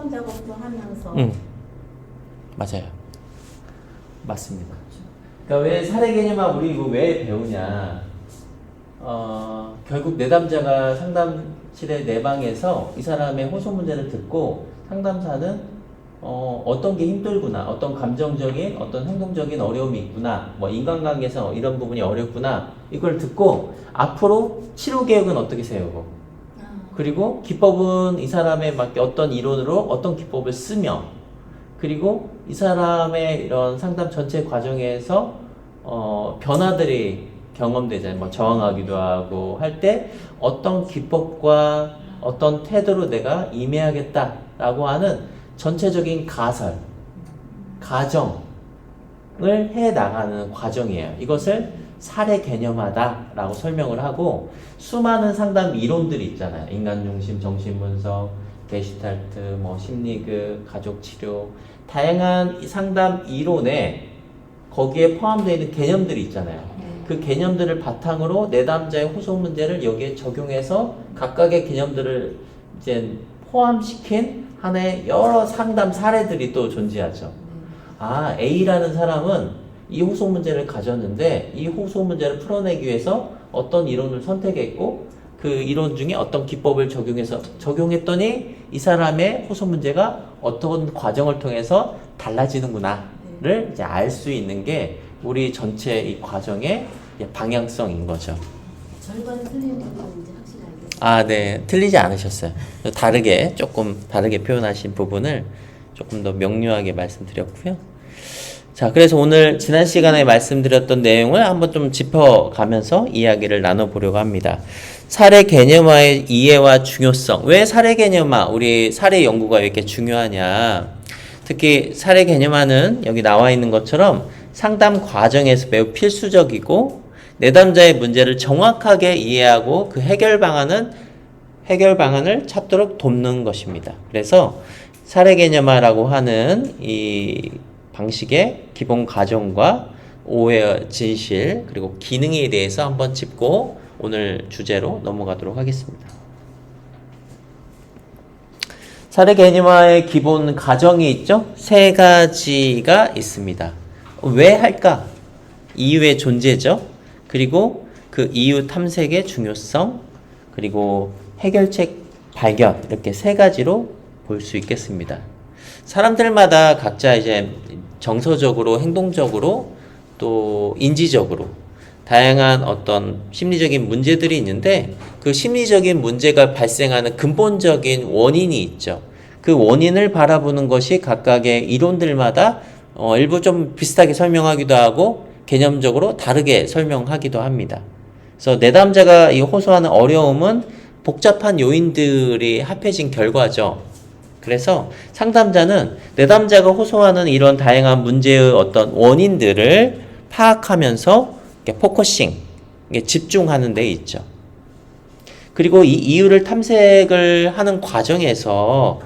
상담 작업도 하면서 맞아요. 맞습니다. 그러니까 왜 사례 개념화 우리 이거 왜 배우냐? 결국 내담자가 상담실의 내방에서 이 사람의 호소 문제를 듣고 상담사는 어떤 게 힘들구나, 어떤 감정적인, 어떤 행동적인 어려움이 있구나, 뭐 인간관계에서 이런 부분이 어렵구나, 이걸 듣고 앞으로 치료 계획은 어떻게 세우고, 그리고 기법은 이 사람에 맞게 어떤 이론으로 어떤 기법을 쓰며, 그리고 이 사람의 이런 상담 전체 과정에서 변화들이 경험되잖아요. 뭐 저항하기도 하고 할 때 어떤 기법과 어떤 태도로 내가 임해야겠다라고 하는 전체적인 가정을 해 나가는 과정이에요. 이것을 사례 개념화다라고 설명을 하고, 수많은 상담 이론들이 있잖아요. 인간중심, 정신분석, 게슈탈트, 뭐 심리학, 가족치료, 다양한 상담 이론에 거기에 포함되어 있는 개념들이 있잖아요. 그 개념들을 바탕으로 내담자의 호소 문제를 여기에 적용해서 각각의 개념들을 이제 포함시킨 하나의 여러 상담 사례들이 또 존재하죠. 아, A라는 사람은 이 호소 문제를 가졌는데 이 호소 문제를 풀어내기 위해서 어떤 이론을 선택했고 그 이론 중에 어떤 기법을 적용했더니 이 사람의 호소 문제가 어떤 과정을 통해서 달라지는구나를 이제 알 수 있는 게 우리 전체 이 과정의 방향성인 거죠. 절반 틀린 것도 이제 확실히 알겠어요. 아, 네. 틀리지 않으셨어요. 조금 다르게 표현하신 부분을 조금 더 명료하게 말씀드렸고요. 자, 그래서 오늘 지난 시간에 말씀드렸던 내용을 한번 좀 짚어가면서 이야기를 나눠보려고 합니다. 사례 개념화의 이해와 중요성. 왜 사례 개념화, 우리 사례 연구가 왜 이렇게 중요하냐. 특히 사례 개념화는 여기 나와 있는 것처럼 상담 과정에서 매우 필수적이고 내담자의 문제를 정확하게 이해하고 그 해결 방안을 찾도록 돕는 것입니다. 그래서 사례 개념화라고 하는 이 방식의 기본 과정과 오해, 진실, 그리고 기능에 대해서 한번 짚고 오늘 주제로 넘어가도록 하겠습니다. 사례 개념화의 기본 과정이 있죠? 세 가지가 있습니다. 왜 할까? 이유의 존재죠. 그리고 그 이유 탐색의 중요성, 그리고 해결책 발견, 이렇게 세 가지로 볼 수 있겠습니다. 사람들마다 각자 이제 정서적으로, 행동적으로, 또 인지적으로 다양한 어떤 심리적인 문제들이 있는데 그 심리적인 문제가 발생하는 근본적인 원인이 있죠. 그 원인을 바라보는 것이 각각의 이론들마다 일부 좀 비슷하게 설명하기도 하고 개념적으로 다르게 설명하기도 합니다. 그래서 내담자가 이 호소하는 어려움은 복잡한 요인들이 합해진 결과죠. 그래서 상담자는 내담자가 호소하는 이런 다양한 문제의 어떤 원인들을 파악하면서 포커싱, 집중하는 데 있죠. 그리고 이 이유를 탐색을 하는 과정에서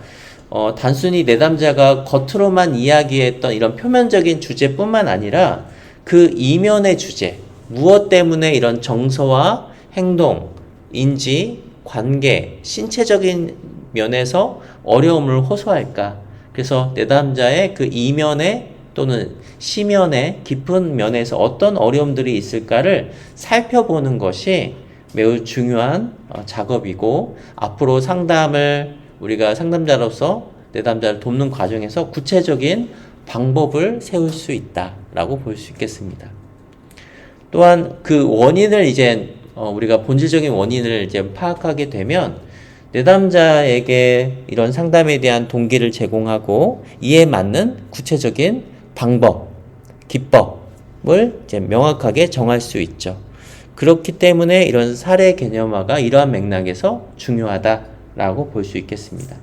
단순히 내담자가 겉으로만 이야기했던 이런 표면적인 주제뿐만 아니라 그 이면의 주제, 무엇 때문에 이런 정서와 행동, 인지, 관계, 신체적인 면에서 어려움을 호소할까? 그래서 내담자의 그 이면에 또는 시면의 깊은 면에서 어떤 어려움들이 있을까를 살펴보는 것이 매우 중요한 작업이고, 앞으로 우리가 상담자로서 내담자를 돕는 과정에서 구체적인 방법을 세울 수 있다라고 볼 수 있겠습니다. 또한 그 원인을 우리가 본질적인 원인을 파악하게 되면 내담자에게 이런 상담에 대한 동기를 제공하고 이에 맞는 구체적인 방법, 기법을 명확하게 정할 수 있죠. 그렇기 때문에 이런 사례 개념화가 이러한 맥락에서 중요하다라고 볼 수 있겠습니다.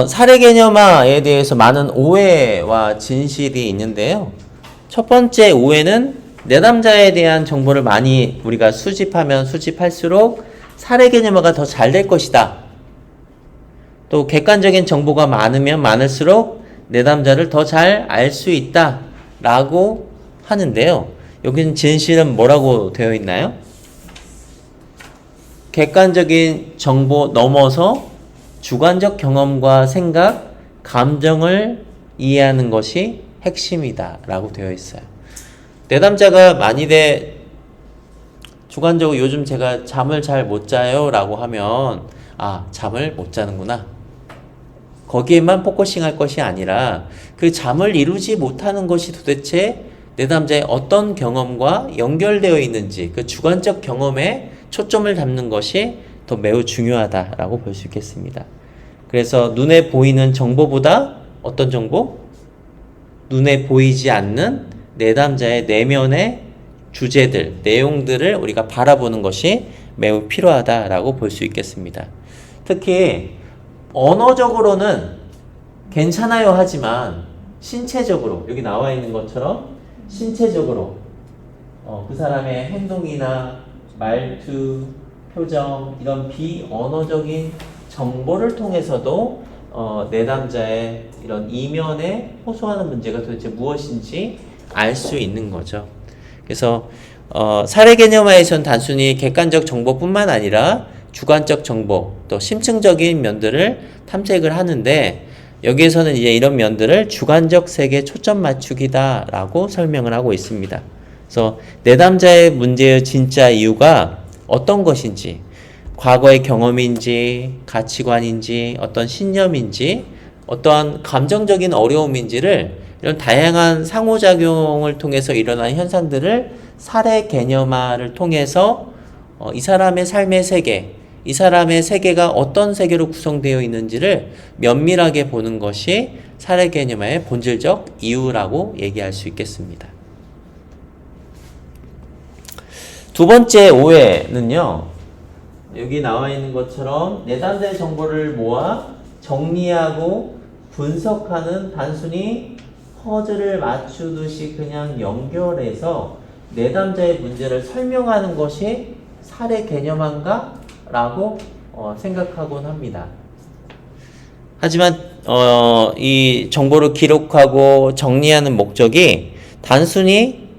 사례 개념화에 대해서 많은 오해와 진실이 있는데요. 첫 번째 오해는 내담자에 대한 정보를 많이 우리가 수집하면 수집할수록 사례 개념화가 더 잘 될 것이다. 또 객관적인 정보가 많으면 많을수록 내담자를 더 잘 알 수 있다 라고 하는데요. 여기는 진실은 뭐라고 되어 있나요? 객관적인 정보 넘어서 주관적 경험과 생각, 감정을 이해하는 것이 핵심이다 라고 되어 있어요. 내담자가 만일에 주관적으로 요즘 제가 잠을 잘 못 자요 라고 하면 아, 잠을 못 자는구나. 거기에만 포커싱 할 것이 아니라 그 잠을 이루지 못하는 것이 도대체 내담자의 어떤 경험과 연결되어 있는지 그 주관적 경험에 초점을 잡는 것이 더 매우 중요하다라고 볼 수 있겠습니다. 그래서 눈에 보이는 정보보다 어떤 정보? 눈에 보이지 않는 내담자의 내면의 주제들, 내용들을 우리가 바라보는 것이 매우 필요하다라고 볼 수 있겠습니다. 특히 언어적으로는 괜찮아요 하지만 신체적으로 여기 나와 있는 것처럼 신체적으로 그 사람의 행동이나 말투, 표정 이런 비언어적인 정보를 통해서도 내담자의 이런 이면에 호소하는 문제가 도대체 무엇인지 알 수 있는 거죠. 그래서 사례 개념화에서는 단순히 객관적 정보뿐만 아니라 주관적 정보, 또 심층적인 면들을 탐색을 하는데 여기에서는 이제 이런 면들을 주관적 세계에 초점 맞추기다라고 설명을 하고 있습니다. 그래서 내담자의 문제의 진짜 이유가 어떤 것인지, 과거의 경험인지, 가치관인지, 어떤 신념인지, 어떠한 감정적인 어려움인지를 이런 다양한 상호작용을 통해서 일어난 현상들을 사례 개념화를 통해서 이 사람의 삶의 세계, 이 사람의 세계가 어떤 세계로 구성되어 있는지를 면밀하게 보는 것이 사례 개념화의 본질적 이유라고 얘기할 수 있겠습니다. 두 번째 오해는요, 여기 나와 있는 것처럼 내담자의 정보를 모아 정리하고 분석하는 단순히 퍼즐을 맞추듯이 그냥 연결해서 내담자의 문제를 설명하는 것이 사례 개념화인가? 라고 생각하곤 합니다. 하지만 이 정보를 기록하고 정리하는 목적이 단순히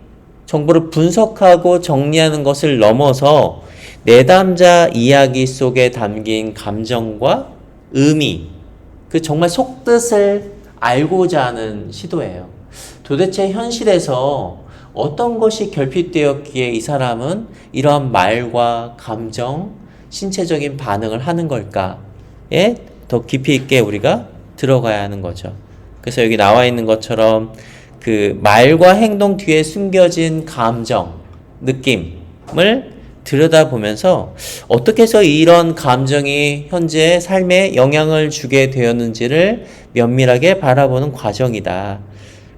정보를 분석하고 정리하는 것을 넘어서 내담자 이야기 속에 담긴 감정과 의미, 그 정말 속뜻을 알고자 하는 시도예요. 도대체 현실에서 어떤 것이 결핍되었기에 이 사람은 이러한 말과 감정, 신체적인 반응을 하는 걸까에 더 깊이 있게 우리가 들어가야 하는 거죠. 그래서 여기 나와 있는 것처럼 그 말과 행동 뒤에 숨겨진 감정, 느낌을 들여다보면서 어떻게 해서 이런 감정이 현재 삶에 영향을 주게 되었는지를 면밀하게 바라보는 과정이다.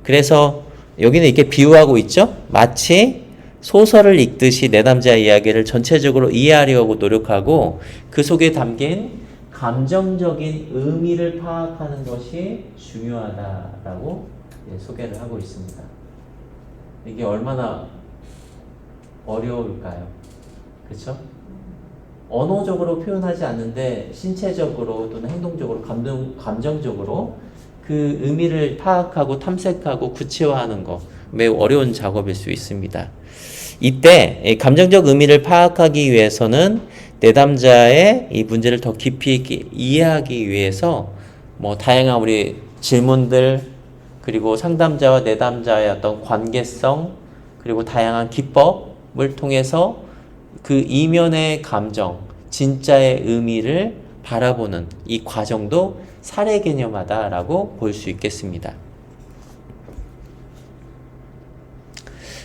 그래서 여기는 이렇게 비유하고 있죠. 마치 소설을 읽듯이 내담자의 이야기를 전체적으로 이해하려고 노력하고 그 속에 담긴 감정적인 의미를 파악하는 것이 중요하다라고 소개를 하고 있습니다. 이게 얼마나 어려울까요? 그렇죠? 언어적으로 표현하지 않는데 신체적으로 또는 행동적으로 감정적으로 그 의미를 파악하고 탐색하고 구체화하는 거 매우 어려운 작업일 수 있습니다. 이때 감정적 의미를 파악하기 위해서는 내담자의 이 문제를 더 깊이 있게 이해하기 위해서 뭐 다양한 우리 질문들 그리고 상담자와 내담자의 어떤 관계성 그리고 다양한 기법을 통해서 그 이면의 감정, 진짜의 의미를 바라보는 이 과정도 사례 개념화다라고 볼 수 있겠습니다.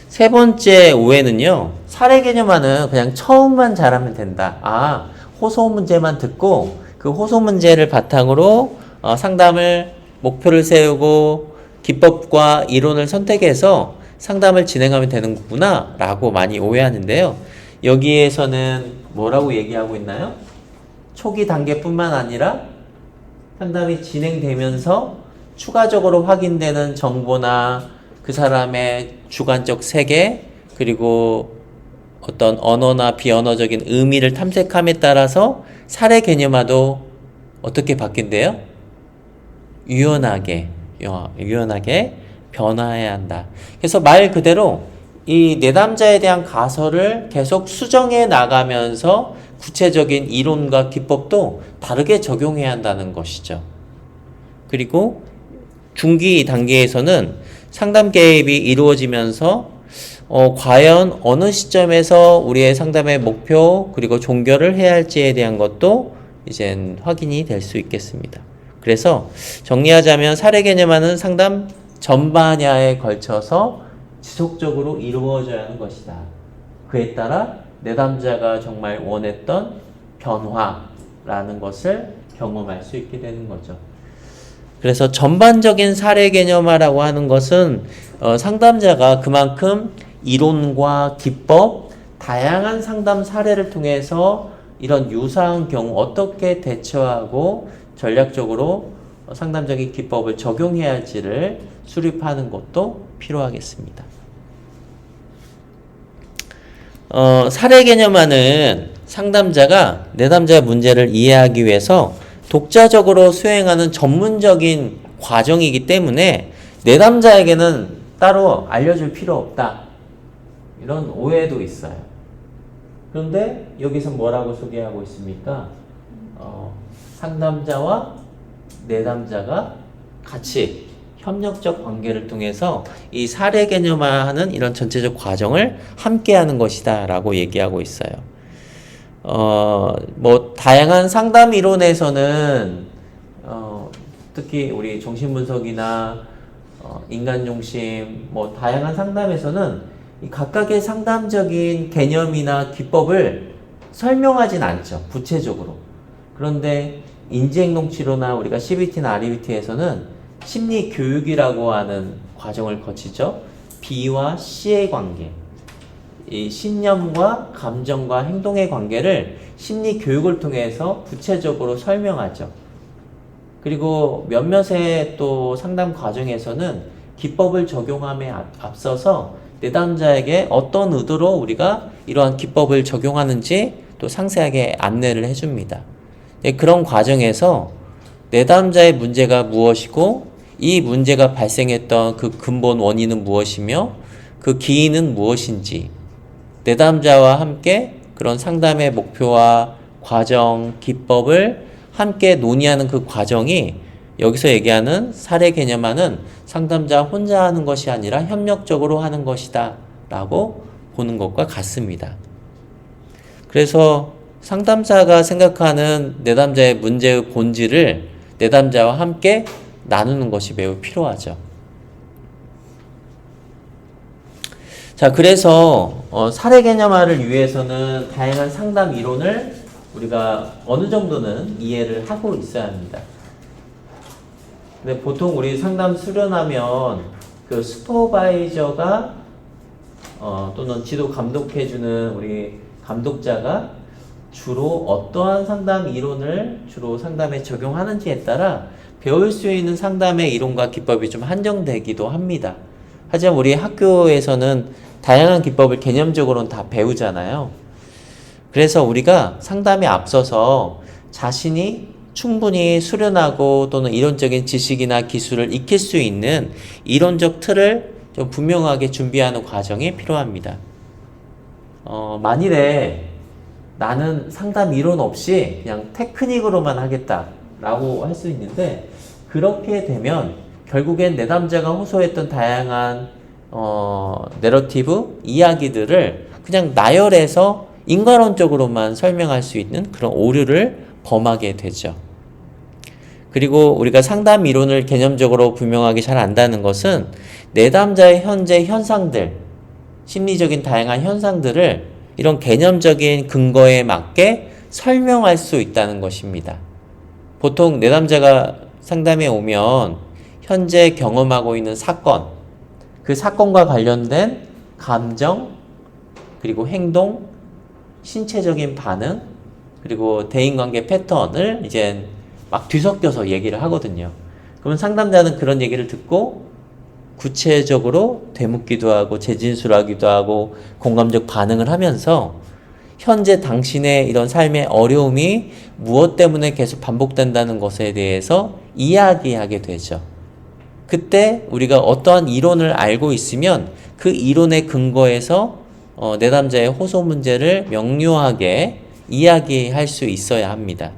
세 번째 오해는요, 사례 개념화는 그냥 처음만 잘하면 된다. 호소 문제만 듣고 그 호소 문제를 바탕으로 상담을 목표를 세우고 기법과 이론을 선택해서 상담을 진행하면 되는 거구나 라고 많이 오해하는데요. 여기에서는 뭐라고 얘기하고 있나요? 초기 단계뿐만 아니라 상담이 진행되면서 추가적으로 확인되는 정보나 그 사람의 주관적 세계 그리고 어떤 언어나 비언어적인 의미를 탐색함에 따라서 사례 개념화도 어떻게 바뀐대요? 유연하게 변화해야 한다. 그래서 말 그대로 이 내담자에 대한 가설을 계속 수정해 나가면서 구체적인 이론과 기법도 다르게 적용해야 한다는 것이죠. 그리고 중기 단계에서는 상담 개입이 이루어지면서 과연 어느 시점에서 우리의 상담의 목표 그리고 종결을 해야 할지에 대한 것도 이젠 확인이 될 수 있겠습니다. 그래서 정리하자면 사례 개념화는 상담 전 분야에 걸쳐서 지속적으로 이루어져야 하는 것이다. 그에 따라 내담자가 정말 원했던 변화라는 것을 경험할 수 있게 되는 거죠. 그래서 전반적인 사례 개념화라고 하는 것은 상담자가 그만큼 이론과 기법, 다양한 상담 사례를 통해서 이런 유사한 경우 어떻게 대처하고 전략적으로 상담적인 기법을 적용해야 할지를 수립하는 것도 필요하겠습니다. 사례 개념화는 상담자가 내담자의 문제를 이해하기 위해서 독자적으로 수행하는 전문적인 과정이기 때문에 내담자에게는 따로 알려줄 필요 없다. 이런 오해도 있어요. 그런데 여기서 뭐라고 소개하고 있습니까? 상담자와 내담자가 같이 협력적 관계를 통해서 이 사례 개념화하는 이런 전체적 과정을 함께하는 것이다 라고 얘기하고 있어요. 다양한 상담 이론에서는 특히 우리 정신분석이나 인간중심 다양한 상담에서는 이 각각의 상담적인 개념이나 기법을 설명하진 않죠. 구체적으로. 그런데 인지행동치료나 우리가 CBT나 REBT에서는 심리교육이라고 하는 과정을 거치죠. B와 C의 관계, 이 신념과 감정과 행동의 관계를 심리교육을 통해서 구체적으로 설명하죠. 그리고 몇몇의 또 상담 과정에서는 기법을 적용함에 앞서서 내담자에게 어떤 의도로 우리가 이러한 기법을 적용하는지 또 상세하게 안내를 해줍니다. 그런 과정에서 내담자의 문제가 무엇이고 이 문제가 발생했던 그 근본 원인은 무엇이며 그 기인은 무엇인지 내담자와 함께 그런 상담의 목표와 과정, 기법을 함께 논의하는 그 과정이 여기서 얘기하는 사례 개념화는 상담자 혼자 하는 것이 아니라 협력적으로 하는 것이다 라고 보는 것과 같습니다. 그래서 상담사가 생각하는 내담자의 문제의 본질을 내담자와 함께 나누는 것이 매우 필요하죠. 자, 그래서 사례 개념화를 위해서는 다양한 상담 이론을 우리가 어느 정도는 이해를 하고 있어야 합니다. 근데 보통 우리 상담 수련하면 그 슈퍼바이저가 또는 지도 감독해주는 우리 감독자가 주로 어떠한 상담 이론을 주로 상담에 적용하는지에 따라 배울 수 있는 상담의 이론과 기법이 좀 한정되기도 합니다. 하지만 우리 학교에서는 다양한 기법을 개념적으로는 다 배우잖아요. 그래서 우리가 상담에 앞서서 자신이 충분히 수련하고 또는 이론적인 지식이나 기술을 익힐 수 있는 이론적 틀을 좀 분명하게 준비하는 과정이 필요합니다. 만일에 나는 상담 이론 없이 그냥 테크닉으로만 하겠다라고 할 수 있는데 그렇게 되면 결국엔 내담자가 호소했던 다양한 내러티브, 이야기들을 그냥 나열해서 인과론적으로만 설명할 수 있는 그런 오류를 범하게 되죠. 그리고 우리가 상담 이론을 개념적으로 분명하게 잘 안다는 것은 내담자의 현재 현상들, 심리적인 다양한 현상들을 이런 개념적인 근거에 맞게 설명할 수 있다는 것입니다. 보통 내담자가 상담에 오면 현재 경험하고 있는 사건, 그 사건과 관련된 감정, 그리고 행동, 신체적인 반응, 그리고 대인관계 패턴을 이제 막 뒤섞여서 얘기를 하거든요. 그러면 상담자는 그런 얘기를 듣고 구체적으로 되묻기도 하고 재진술하기도 하고 공감적 반응을 하면서 현재 당신의 이런 삶의 어려움이 무엇 때문에 계속 반복된다는 것에 대해서 이야기하게 되죠. 그때 우리가 어떠한 이론을 알고 있으면 그 이론의 근거에서 내담자의 호소 문제를 명료하게 이야기할 수 있어야 합니다.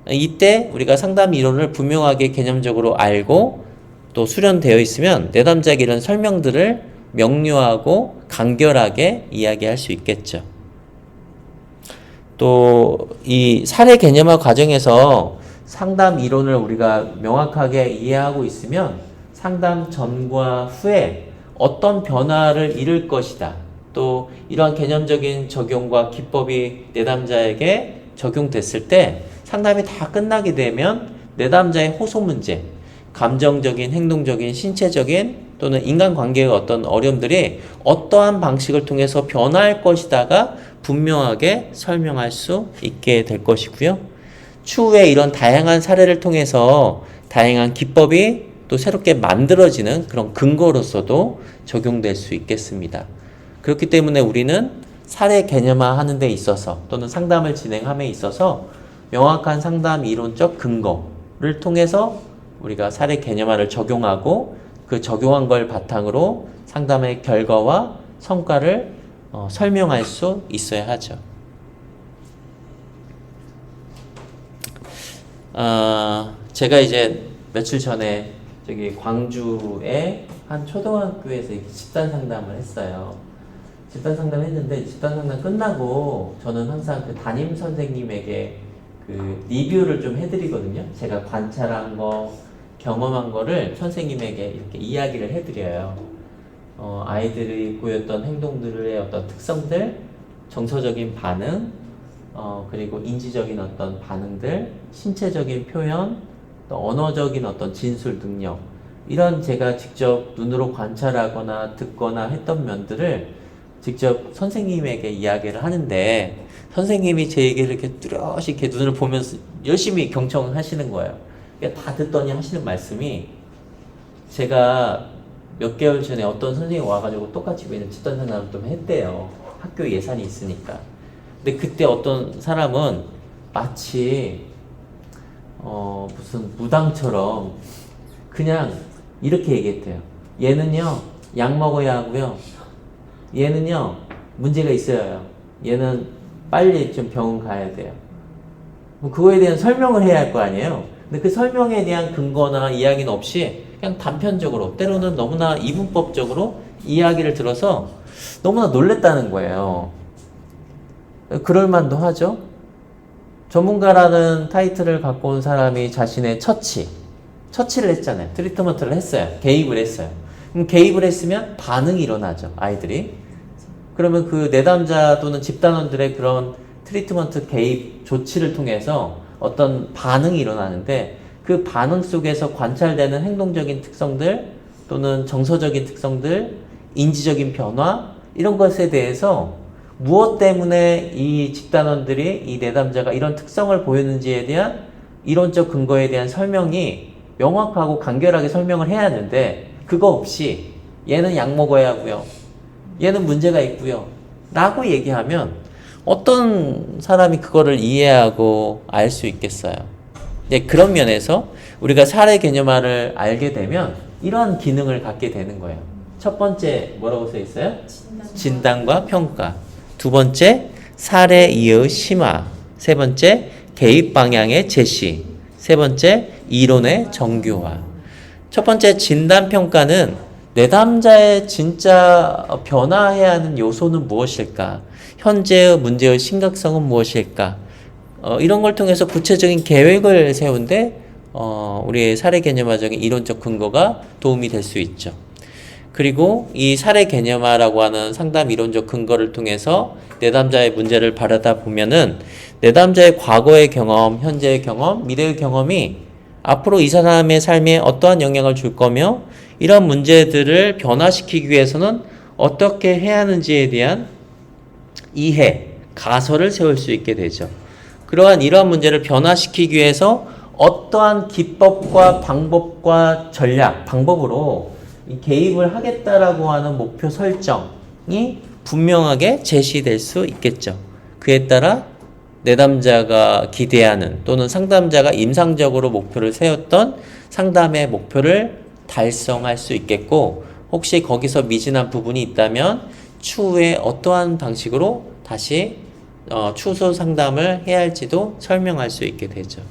이때 우리가 상담 이론을 분명하게 개념적으로 알고 또 수련되어 있으면 내담자에게 이런 설명들을 명료하고 간결하게 이야기할 수 있겠죠. 또 이 사례 개념화 과정에서 상담 이론을 우리가 명확하게 이해하고 있으면 상담 전과 후에 어떤 변화를 이룰 것이다. 또 이러한 개념적인 적용과 기법이 내담자에게 적용됐을 때 상담이 다 끝나게 되면 내담자의 호소 문제, 감정적인, 행동적인, 신체적인 또는 인간관계의 어떤 어려움들이 어떠한 방식을 통해서 변화할 것이다가 분명하게 설명할 수 있게 될 것이고요. 추후에 이런 다양한 사례를 통해서 다양한 기법이 또 새롭게 만들어지는 그런 근거로서도 적용될 수 있겠습니다. 그렇기 때문에 우리는 사례 개념화 하는 데 있어서 또는 상담을 진행함에 있어서 명확한 상담 이론적 근거를 통해서 우리가 사례 개념화를 적용하고 그 적용한 걸 바탕으로 상담의 결과와 성과를 설명할 수 있어야 하죠. 제가 이제 며칠 전에 저기 광주의 한 초등학교에서 집단 상담을 했어요. 집단 상담을 했는데 집단 상담 끝나고 저는 항상 그 담임 선생님에게 그 리뷰를 좀 해드리거든요. 제가 관찰한 거, 경험한 거를 선생님에게 이렇게 이야기를 해드려요. 아이들이 보였던 행동들의 어떤 특성들, 정서적인 반응, 그리고 인지적인 어떤 반응들, 신체적인 표현, 또 언어적인 어떤 진술 능력, 이런 제가 직접 눈으로 관찰하거나 듣거나 했던 면들을 직접 선생님에게 이야기를 하는데 선생님이 제 얘기를 이렇게 뚜렷이 이렇게 눈을 보면서 열심히 경청하시는 거예요. 그러니까 다 듣더니 하시는 말씀이 제가 몇 개월 전에 어떤 선생님이 와가지고 똑같이 왜냐면 집단 상담을 좀 했대요. 학교 예산이 있으니까. 근데 그때 어떤 사람은 마치 무슨 무당처럼 그냥 이렇게 얘기했대요. 얘는요 약 먹어야 하고요. 얘는요 문제가 있어요. 얘는 빨리 좀 병원 가야 돼요. 뭐 그거에 대한 설명을 해야 할 거 아니에요. 근데 그 설명에 대한 근거나 이야기는 없이 그냥 단편적으로 때로는 너무나 이분법적으로 이야기를 들어서 너무나 놀랬다는 거예요. 그럴만도 하죠. 전문가라는 타이틀을 갖고 온 사람이 자신의 처치를 했잖아요. 트리트먼트를 했어요. 개입을 했어요. 그럼 개입을 했으면 반응이 일어나죠. 아이들이. 그러면 그 내담자 또는 집단원들의 그런 트리트먼트 개입 조치를 통해서 어떤 반응이 일어나는데 그 반응 속에서 관찰되는 행동적인 특성들 또는 정서적인 특성들, 인지적인 변화 이런 것에 대해서 무엇 때문에 이 집단원들이 이 내담자가 이런 특성을 보였는지에 대한 이론적 근거에 대한 설명이 명확하고 간결하게 설명을 해야 하는데 그거 없이 얘는 약 먹어야 하고요. 얘는 문제가 있고요. 라고 얘기하면 어떤 사람이 그거를 이해하고 알 수 있겠어요. 네, 그런 면에서 우리가 사례 개념화를 알게 되면 이러한 기능을 갖게 되는 거예요. 첫 번째 뭐라고 써 있어요? 진단과 평가. 두 번째 사례 이의 심화. 세 번째 개입 방향의 제시. 세 번째 이론의 정교화. 첫 번째 진단 평가는 내담자의 진짜 변화해야 하는 요소는 무엇일까? 현재의 문제의 심각성은 무엇일까? 이런 걸 통해서 구체적인 계획을 세운데 우리의 사례 개념화적인 이론적 근거가 도움이 될 수 있죠. 그리고 이 사례 개념화라고 하는 상담 이론적 근거를 통해서 내담자의 문제를 바라다 보면은 내담자의 과거의 경험, 현재의 경험, 미래의 경험이 앞으로 이 사람의 삶에 어떠한 영향을 줄 거며 이런 문제들을 변화시키기 위해서는 어떻게 해야 하는지에 대한 이해, 가설을 세울 수 있게 되죠. 이러한 문제를 변화시키기 위해서 어떠한 기법과 방법과 전략, 방법으로 개입을 하겠다라고 하는 목표 설정이 분명하게 제시될 수 있겠죠. 그에 따라 내담자가 기대하는 또는 상담자가 임상적으로 목표를 세웠던 상담의 목표를 달성할 수 있겠고 혹시 거기서 미진한 부분이 있다면 추후에 어떠한 방식으로 다시 추후 상담을 해야 할지도 설명할 수 있게 되죠.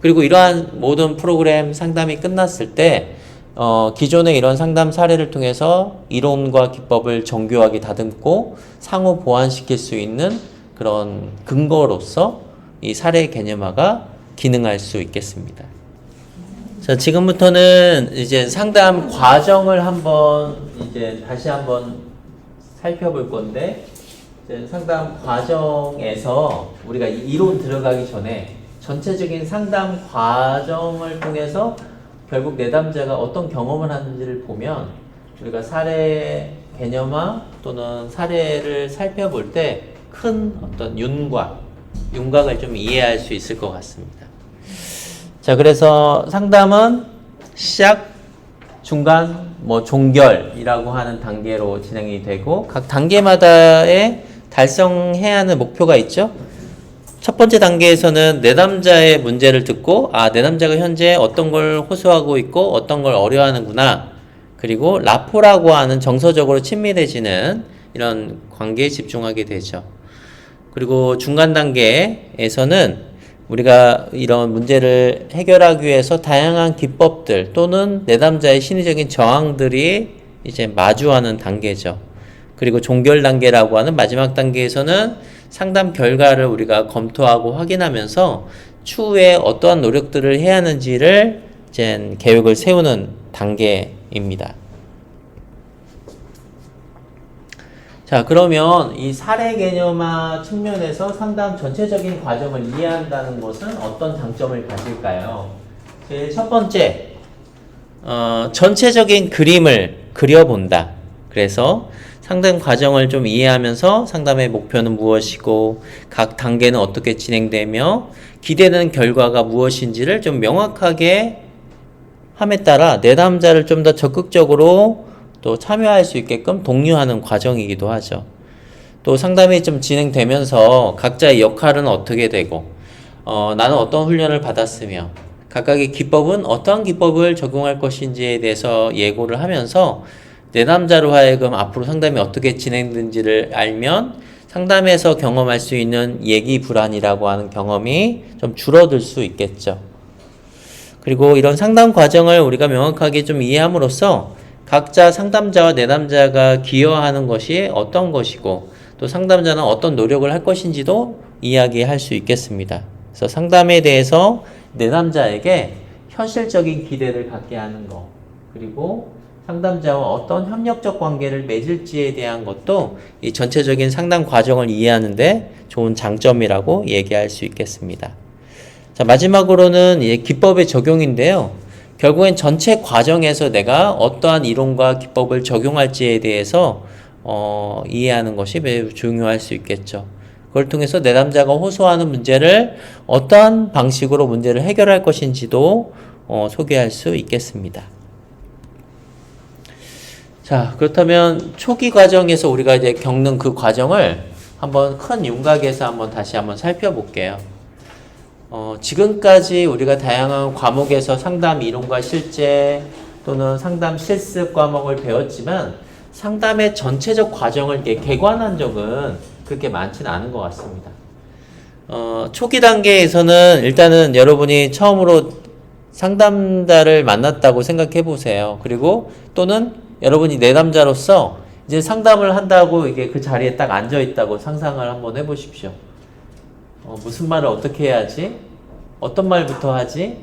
그리고 이러한 모든 프로그램 상담이 끝났을 때 기존의 이런 상담 사례를 통해서 이론과 기법을 정교하게 다듬고 상호 보완시킬 수 있는 그런 근거로서 이 사례 개념화가 기능할 수 있겠습니다. 자, 지금부터는 이제 상담 과정을 이제 다시 한번 살펴볼 건데, 이제 상담 과정에서 우리가 이론 들어가기 전에 전체적인 상담 과정을 통해서 결국 내담자가 어떤 경험을 하는지를 보면 우리가 사례 개념화 또는 사례를 살펴볼 때 큰 어떤 윤곽을 좀 이해할 수 있을 것 같습니다. 자, 그래서 상담은 시작, 중간, 종결이라고 하는 단계로 진행이 되고 각 단계마다의 달성해야 하는 목표가 있죠. 첫 번째 단계에서는 내담자의 문제를 듣고 내담자가 현재 어떤 걸 호소하고 있고 어떤 걸 어려워하는구나. 그리고 라포라고 하는 정서적으로 친밀해지는 이런 관계에 집중하게 되죠. 그리고 중간 단계에서는 우리가 이런 문제를 해결하기 위해서 다양한 기법들 또는 내담자의 심리적인 저항들이 이제 마주하는 단계죠. 그리고 종결 단계라고 하는 마지막 단계에서는 상담 결과를 우리가 검토하고 확인하면서 추후에 어떠한 노력들을 해야 하는지를 이제 계획을 세우는 단계입니다. 자, 그러면 이 사례 개념화 측면에서 상담 전체적인 과정을 이해한다는 것은 어떤 장점을 가질까요? 제일 첫 번째, 전체적인 그림을 그려본다. 그래서 상담 과정을 좀 이해하면서 상담의 목표는 무엇이고 각 단계는 어떻게 진행되며 기대되는 결과가 무엇인지를 좀 명확하게 함에 따라 내담자를 좀 더 적극적으로 또 참여할 수 있게끔 독려하는 과정이기도 하죠. 또 상담이 좀 진행되면서 각자의 역할은 어떻게 되고 나는 어떤 훈련을 받았으며 각각의 기법은 어떠한 기법을 적용할 것인지에 대해서 예고를 하면서 내담자로 하여금 앞으로 상담이 어떻게 진행되는지를 알면 상담에서 경험할 수 있는 예기 불안이라고 하는 경험이 좀 줄어들 수 있겠죠. 그리고 이런 상담 과정을 우리가 명확하게 좀 이해함으로써 각자 상담자와 내담자가 기여하는 것이 어떤 것이고 또 상담자는 어떤 노력을 할 것인지도 이야기할 수 있겠습니다. 그래서 상담에 대해서 내담자에게 현실적인 기대를 갖게 하는 것, 그리고 상담자와 어떤 협력적 관계를 맺을지에 대한 것도 이 전체적인 상담 과정을 이해하는데 좋은 장점이라고 얘기할 수 있겠습니다. 자, 마지막으로는 기법의 적용인데요. 결국엔 전체 과정에서 내가 어떠한 이론과 기법을 적용할지에 대해서 이해하는 것이 매우 중요할 수 있겠죠. 그걸 통해서 내담자가 호소하는 문제를 어떠한 방식으로 문제를 해결할 것인지도 소개할 수 있겠습니다. 자, 그렇다면 초기 과정에서 우리가 이제 겪는 그 과정을 한번 큰 윤곽에서 다시 한번 살펴볼게요. 지금까지 우리가 다양한 과목에서 상담 이론과 실제 또는 상담 실습 과목을 배웠지만 상담의 전체적 과정을 개관한 적은 그렇게 많지는 않은 것 같습니다. 초기 단계에서는 일단은 여러분이 처음으로 상담자를 만났다고 생각해 보세요. 그리고 또는 여러분이 내담자로서 이제 상담을 한다고 이게 그 자리에 딱 앉아 있다고 상상을 한번 해보십시오. 무슨 말을 어떻게 해야지? 어떤 말부터 하지?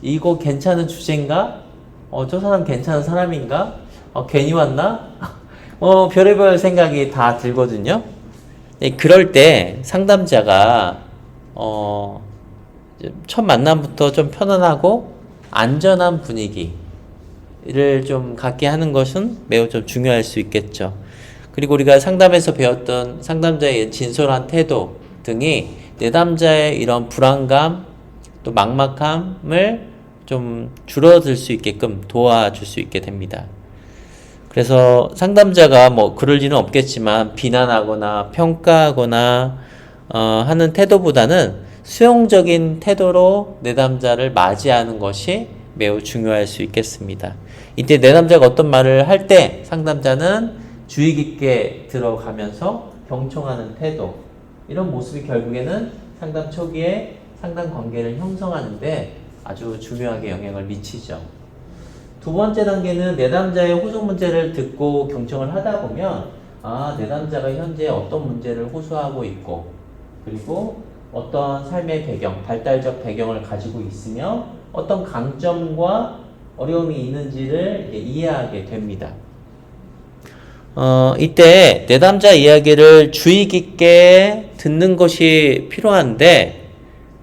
이거 괜찮은 주제인가? 저 사람 괜찮은 사람인가? 괜히 왔나? 별의별 생각이 다 들거든요. 그럴 때 상담자가 첫 만남부터 좀 편안하고 안전한 분위기를 좀 갖게 하는 것은 매우 좀 중요할 수 있겠죠. 그리고 우리가 상담에서 배웠던 상담자의 진솔한 태도 등이 내담자의 이런 불안감 또 막막함을 좀 줄어들 수 있게끔 도와줄 수 있게 됩니다. 그래서 상담자가 그럴 리는 없겠지만 비난하거나 평가하거나 하는 태도보다는 수용적인 태도로 내담자를 맞이하는 것이 매우 중요할 수 있겠습니다. 이때 내담자가 어떤 말을 할 때 상담자는 주의 깊게 들어가면서 경청하는 태도, 이런 모습이 결국에는 상담 초기에 상담 관계를 형성하는데 아주 중요하게 영향을 미치죠. 두 번째 단계는 내담자의 호소 문제를 듣고 경청을 하다 보면 내담자가 현재 어떤 문제를 호소하고 있고 그리고 어떤 삶의 배경, 발달적 배경을 가지고 있으며 어떤 강점과 어려움이 있는지를 이해하게 됩니다. 이때 내담자 이야기를 주의 깊게 듣는 것이 필요한데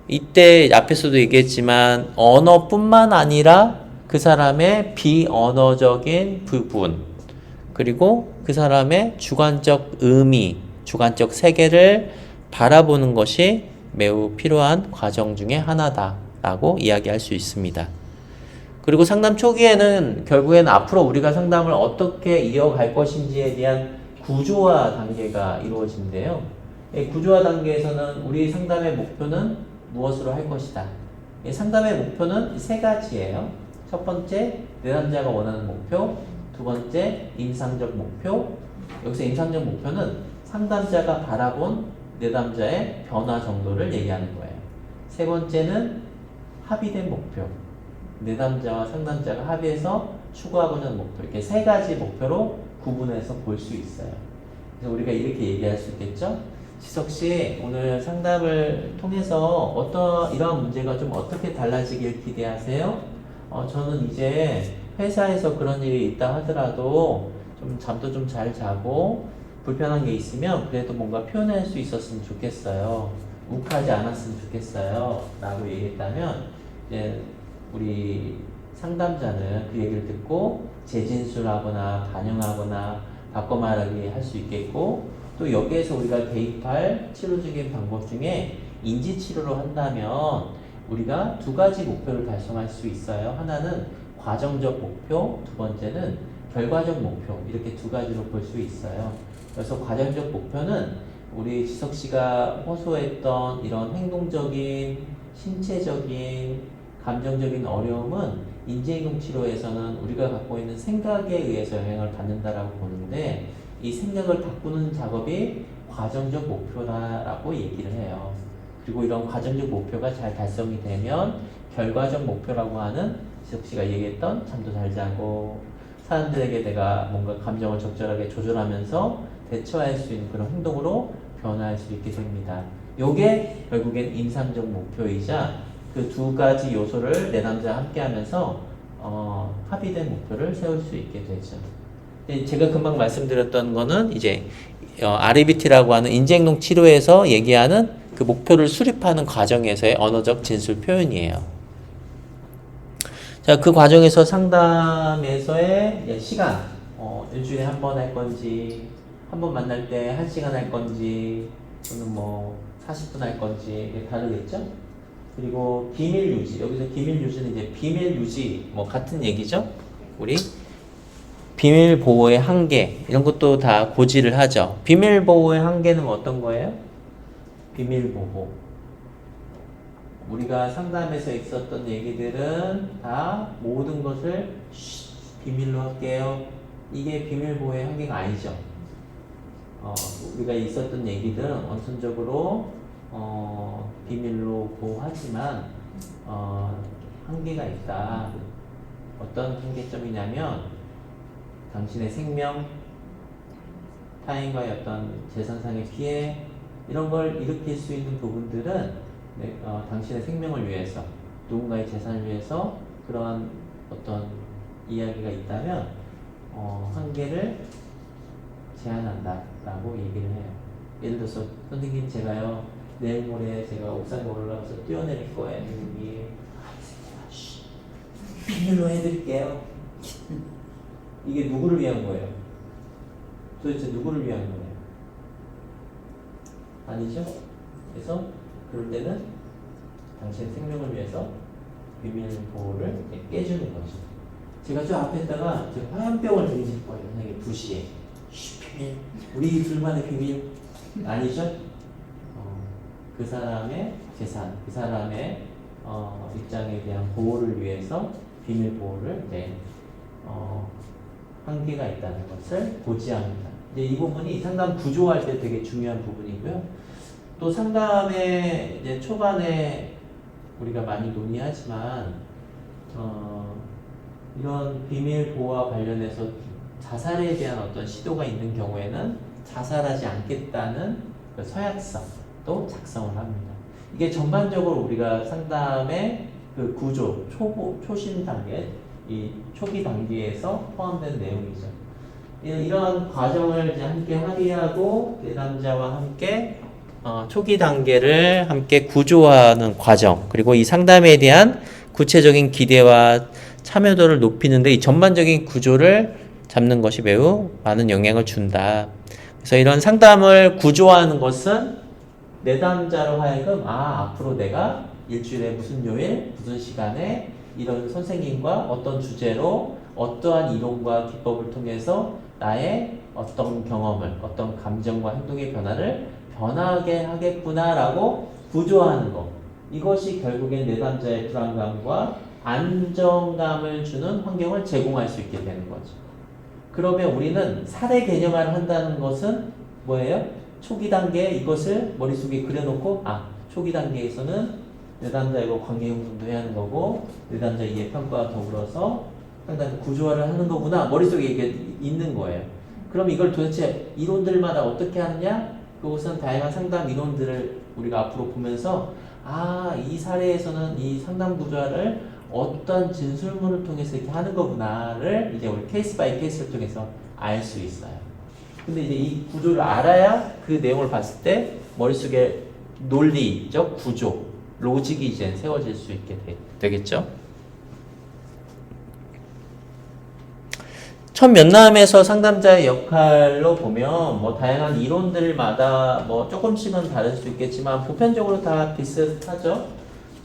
이때 앞에서도 얘기했지만 언어뿐만 아니라 그 사람의 비언어적인 부분 그리고 그 사람의 주관적 의미, 주관적 세계를 바라보는 것이 매우 필요한 과정 중에 하나다라고 이야기할 수 있습니다. 그리고 상담 초기에는 결국에는 앞으로 우리가 상담을 어떻게 이어갈 것인지에 대한 구조화 단계가 이루어진대요. 이 구조화 단계에서는 우리 상담의 목표는 무엇으로 할 것이다. 이 상담의 목표는 세 가지예요. 첫 번째, 내담자가 원하는 목표. 두 번째, 임상적 목표. 여기서 임상적 목표는 상담자가 바라본 내담자의 변화 정도를 얘기하는 거예요. 세 번째는 합의된 목표. 내담자와 상담자가 합의해서 추구하고자 하는 목표. 이렇게 세 가지 목표로 구분해서 볼 수 있어요. 그래서 우리가 이렇게 얘기할 수 있겠죠? 지석씨, 오늘 상담을 통해서 이러한 문제가 좀 어떻게 달라지길 기대하세요? 저는 이제 회사에서 그런 일이 있다 하더라도 좀 잠도 좀 잘 자고 불편한 게 있으면 그래도 뭔가 표현할 수 있었으면 좋겠어요. 욱하지 않았으면 좋겠어요. 라고 얘기했다면 이제 우리 상담자는 그 얘기를 듣고 재진술하거나 반영하거나 바꿔 말하기 할 수 있겠고 또 여기에서 우리가 대입할 치료적인 방법 중에 인지치료로 한다면 우리가 두 가지 목표를 달성할 수 있어요. 하나는 과정적 목표, 두 번째는 결과적 목표 이렇게 두 가지로 볼 수 있어요. 그래서 과정적 목표는 우리 지석 씨가 호소했던 이런 행동적인, 신체적인, 감정적인 어려움은 인지행동 치료에서는 우리가 갖고 있는 생각에 의해서 영향을 받는다라고 보는데 이 생각을 바꾸는 작업이 과정적 목표다라고 얘기를 해요. 그리고 이런 과정적 목표가 잘 달성이 되면 결과적 목표라고 하는 지석 씨가 얘기했던 잠도 잘 자고 사람들에게 내가 뭔가 감정을 적절하게 조절하면서 대처할 수 있는 그런 행동으로 변화할 수 있게 됩니다. 요게 결국엔 임상적 목표이자 그 두 가지 요소를 내담자와 함께 하면서 합의된 목표를 세울 수 있게 되죠. 제가 금방 말씀드렸던 거는 이제 REBT라고 하는 인지행동 치료에서 얘기하는 그 목표를 수립하는 과정에서의 언어적 진술 표현이에요. 자, 그 과정에서 상담에서의 시간, 일주일에 한 번 할 건지, 한 번 만날 때 1시간 할 건지, 또는 뭐 40분 할 건지 다르겠죠? 그리고 비밀 유지, 여기서 비밀 유지는 이제 비밀 유지 뭐 같은 얘기죠? 우리 비밀 보호의 한계 이런 것도 다 고지를 하죠. 비밀 보호의 한계는 어떤 거예요? 비밀 보호. 우리가 상담에서 있었던 얘기들은 다 모든 것을 비밀로 할게요. 이게 비밀 보호의 한계가 아니죠. 우리가 있었던 얘기들은 원천적으로 비밀로 보호하지만 한계가 있다. 어떤 한계점이냐면 당신의 생명, 타인과의 어떤 재산상의 피해 이런 걸 일으킬 수 있는 부분들은 당신의 생명을 위해서 누군가의 재산을 위해서 그러한 어떤 이야기가 있다면 한계를 제한한다라고 얘기를 해요. 예를 들어서 선생님 제가요 내일 모레 제가 옥상에 올라가서 뛰어내릴 거예요. 여기 비밀로 해드릴게요. 이게 누구를 위한 거예요? 도대체 누구를 위한 거예요? 아니죠? 그래서 그럴 때는 당신의 생명을 위해서 비밀 보호를 깨주는 거죠. 제가 저 앞에다가 화염병을 던질 거예요. 만약에 부시에 비밀, 우리 둘만의 비밀 아니죠? 그 사람의 재산, 그 사람의 입장에 대한 보호를 위해서 비밀 보호를 한계가 있다는 것을 고지합니다. 이제 이 부분이 상담 구조할 때 되게 중요한 부분이고요. 또 상담의 이제 초반에 우리가 많이 논의하지만 이런 비밀 보호와 관련해서 자살에 대한 어떤 시도가 있는 경우에는 자살하지 않겠다는 그 서약서도 작성을 합니다. 이게 전반적으로 우리가 상담의 그 구조, 초심 단계, 이 초기 단계에서 포함된 내용이죠. 이런 과정을 이제 함께 합의하고 내담자와 함께 초기 단계를 함께 구조화하는 과정, 그리고 이 상담에 대한 구체적인 기대와 참여도를 높이는데 이 전반적인 구조를 잡는 것이 매우 많은 영향을 준다. 그래서 이런 상담을 구조화하는 것은 내담자로 하여금 앞으로 내가 일주일에 무슨 요일, 무슨 시간에 이런 선생님과 어떤 주제로 어떠한 이론과 기법을 통해서 나의 어떤 경험을, 어떤 감정과 행동의 변화를 변하게 하겠구나라고 구조화하는 것. 이것이 결국엔 내담자의 불안감과 안정감을 주는 환경을 제공할 수 있게 되는 거죠. 그러면 우리는 사례 개념화를 한다는 것은 뭐예요? 초기 단계에 이것을 머릿속에 그려놓고 초기 단계에서는 내담자하고 관계 형성도 해야 하는 거고 내담자 이해 평가와 더불어서 상당히 구조화를 하는 거구나 머릿속에 이게 있는 거예요. 그럼 이걸 도대체 이론들마다 어떻게 하느냐? 그것은 다양한 상담 이론들을 우리가 앞으로 보면서 이 사례에서는 이 상담 구조화를 어떤 진술문을 통해서 이렇게 하는 거구나를 이제 우리 케이스 바이 케이스를 통해서 알 수 있어요. 근데 이제 이 구조를 알아야 그 내용을 봤을 때 머릿속에 논리적 구조, 로직이 이제 세워질 수 있게 되겠죠. 첫 면담에서 상담자의 역할로 보면 뭐 다양한 이론들마다 뭐 조금씩은 다를 수 있겠지만 보편적으로 다 비슷하죠.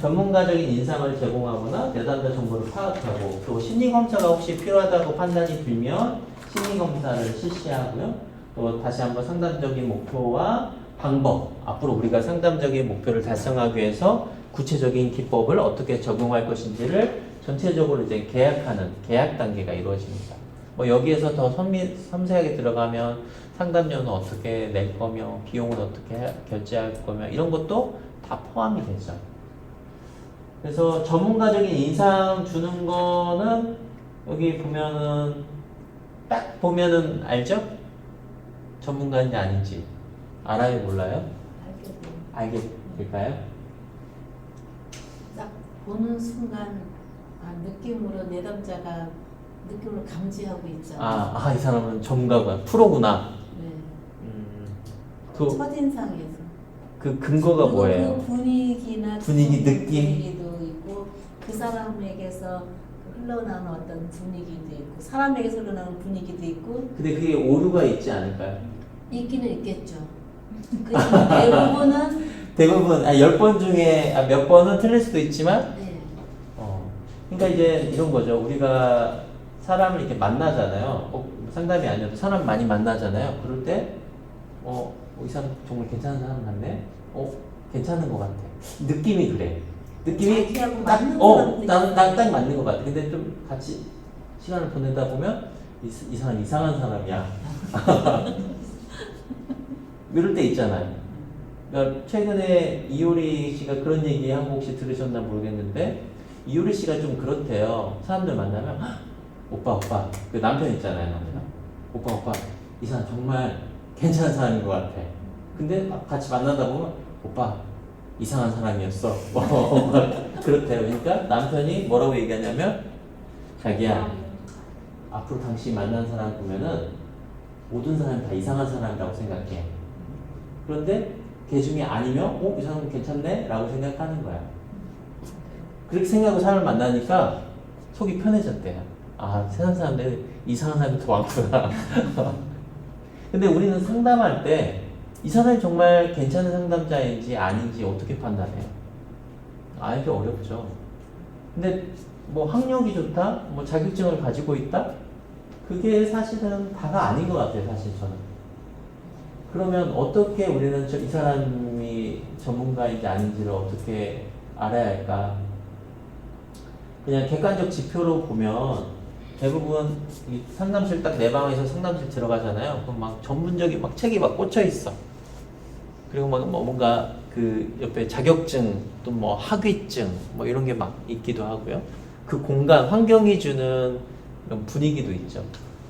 전문가적인 인상을 제공하거나 내담자 정보를 파악하고 또 심리검사가 혹시 필요하다고 판단이 들면 심리검사를 실시하고요. 또 다시 한번 상담적인 목표와 방법, 앞으로 우리가 상담적인 목표를 달성하기 위해서 구체적인 기법을 어떻게 적용할 것인지를 전체적으로 이제 계약하는 계약 단계가 이루어집니다. 뭐 여기에서 더 섬세하게 들어가면 상담료는 어떻게 낼 거며 비용은 어떻게 결제할 거며 이런 것도 다 포함이 되죠. 그래서 전문가적인 인상 주는 거는 여기 보면은 딱 보면은 알죠? 전문가인지 아닌지 알아요 몰라요? 알게 될까요? 딱 보는 순간 느낌으로 내담자가 느낌을 감지하고 있잖아요. 이 사람은 전문가구나 프로구나. 네. 그 첫인상에서. 그 근거가 그리고 뭐예요? 그 분위기나 분위기, 느낌? 분위기도 있고 그 사람에게서 흘러나오는 어떤 분위기도 있고 사람에게서 흘러나오는 분위기도 있고 근데 그게 오류가 있지 않을까요? 있기는 있겠죠. 그지만 대부분은 대부분 10번 중에 몇 번은 틀릴 수도 있지만 네. 그러니까 이제 이런 거죠. 우리가 사람을 이렇게 만나잖아요. 상담이 아니어도 사람 많이 만나잖아요. 그럴 때 이 사람 정말 괜찮은 사람 같네. 괜찮은 것 같아. 느낌이 그래. 느낌이 자기하고 딱, 맞는 사람도 나는 딱 맞는 것 같아. 근데 좀 같이 시간을 보내다 보면 이 사람 이상한 사람이야. 이럴 때 있잖아요. 그러니까 최근에 이효리 씨가 그런 얘기하고 혹시 들으셨나 모르겠는데 이효리 씨가 좀 그렇대요. 사람들 만나면 오빠 그 남편 있잖아요. 남편. 오빠 이 사람 정말 괜찮은 사람인 것 같아. 근데 같이 만나다 보면 오빠 이상한 사람이었어. 그렇대요. 그러니까 남편이 뭐라고 얘기하냐면 자기야 앞으로 당신이 만난 사람 보면은 모든 사람이 다 이상한 사람이라고 생각해. 그런데 걔 중에 아니면 이 사람 괜찮네? 라고 생각하는 거야. 그렇게 생각하고 사람을 만나니까 속이 편해졌대요. 세상 사람들 이상한 사람이 더 많구나. 근데 우리는 상담할 때 이 사람이 정말 괜찮은 상담자인지 아닌지 어떻게 판단해요? 알기 어렵죠. 근데 뭐 학력이 좋다? 뭐 자격증을 가지고 있다? 그게 사실은 다가 아닌 것 같아요. 사실 저는. 그러면 어떻게 우리는 이 사람이 전문가인지 아닌지를 어떻게 알아야 할까? 그냥 객관적 지표로 보면 대부분 이 상담실 딱 내 방에서 상담실 들어가잖아요. 그럼 막 전문적인 막 책이 막 꽂혀 있어. 그리고 뭐 뭔가 그 옆에 자격증 또 뭐 학위증 뭐 이런 게 막 있기도 하고요. 그 공간 환경이 주는 이런 분위기도 있죠.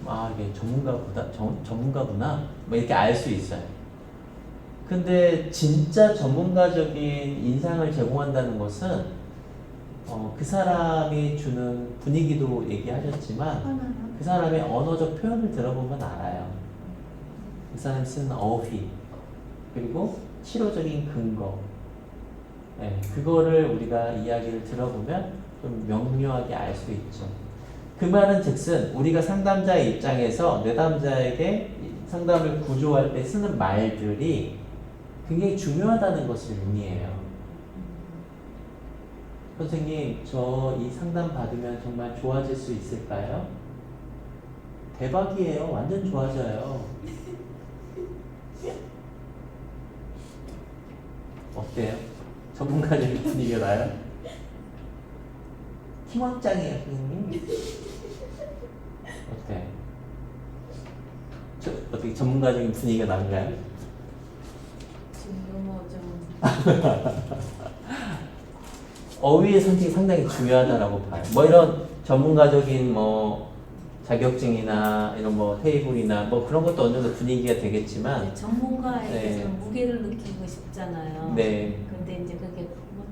아 이게 전문가구나 뭐 이렇게 알 수 있어요. 근데 진짜 전문가적인 인상을 제공한다는 것은 그 사람이 주는 분위기도 얘기하셨지만 그 사람의 언어적 표현을 들어보면 알아요. 그 사람이 쓰는 어휘 그리고 치료적인 근거 그거를 우리가 이야기를 들어보면 좀 명료하게 알 수 있죠. 그 말은 즉슨 우리가 상담자의 입장에서 내담자에게 상담을 구조할 때 쓰는 말들이 굉장히 중요하다는 것을 의미해요. 선생님, 저 이 상담 받으면 정말 좋아질 수 있을까요? 대박이에요. 완전 좋아져요. 어때요? 전문가적인 분위기가 나요? 팀원장이에요, 선생님. 어때? 어떻게 전문가적인 분위기가 나는가요? 지금 너무 좀 어휘의 선택이 상당히 중요하다라고 봐요. 뭐 이런 전문가적인 뭐 자격증이나 이런 뭐 테이블이나 뭐 그런 것도 어느 정도 분위기가 되겠지만 전문가에게 네. 좀 무게를 느끼고 싶잖아요. 네. 근데 이제 그게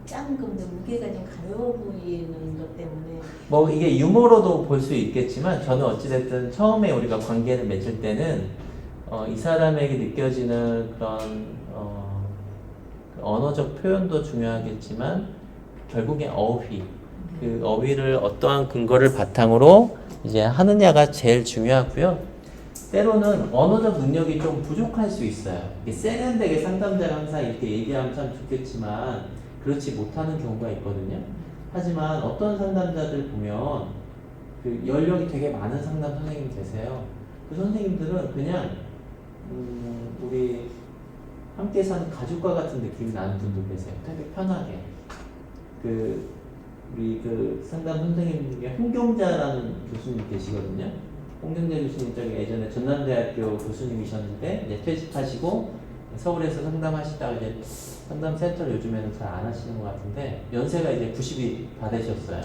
짠 건데 무게가 좀 가벼워 보이는 것 때문에 뭐 이게 유머로도 볼 수 있겠지만 저는 어찌됐든 처음에 우리가 관계를 맺을 때는 이 사람에게 느껴지는 그런 그 언어적 표현도 중요하겠지만 결국엔 어휘 그 어휘를 어떠한 근거를 바탕으로 이제 하느냐가 제일 중요하고요. 때로는 언어적 능력이 좀 부족할 수 있어요. 세련되게 상담자가 항상 이렇게 얘기하면 참 좋겠지만 그렇지 못하는 경우가 있거든요. 하지만 어떤 상담자들 보면 그 연령이 되게 많은 상담 선생님 계세요. 그 선생님들은 그냥 우리 함께 사는 가족과 같은 느낌이 나는 분도 계세요. 되게 편하게. 우리 상담 선생님 중에 홍경자라는 교수님 계시거든요. 홍경자 교수님 저기 예전에 전남대학교 교수님이셨는데 이제 퇴직하시고 서울에서 상담하시다가 이제 상담센터를 요즘에는 잘 안 하시는 것 같은데 연세가 이제 90이 다 되셨어요.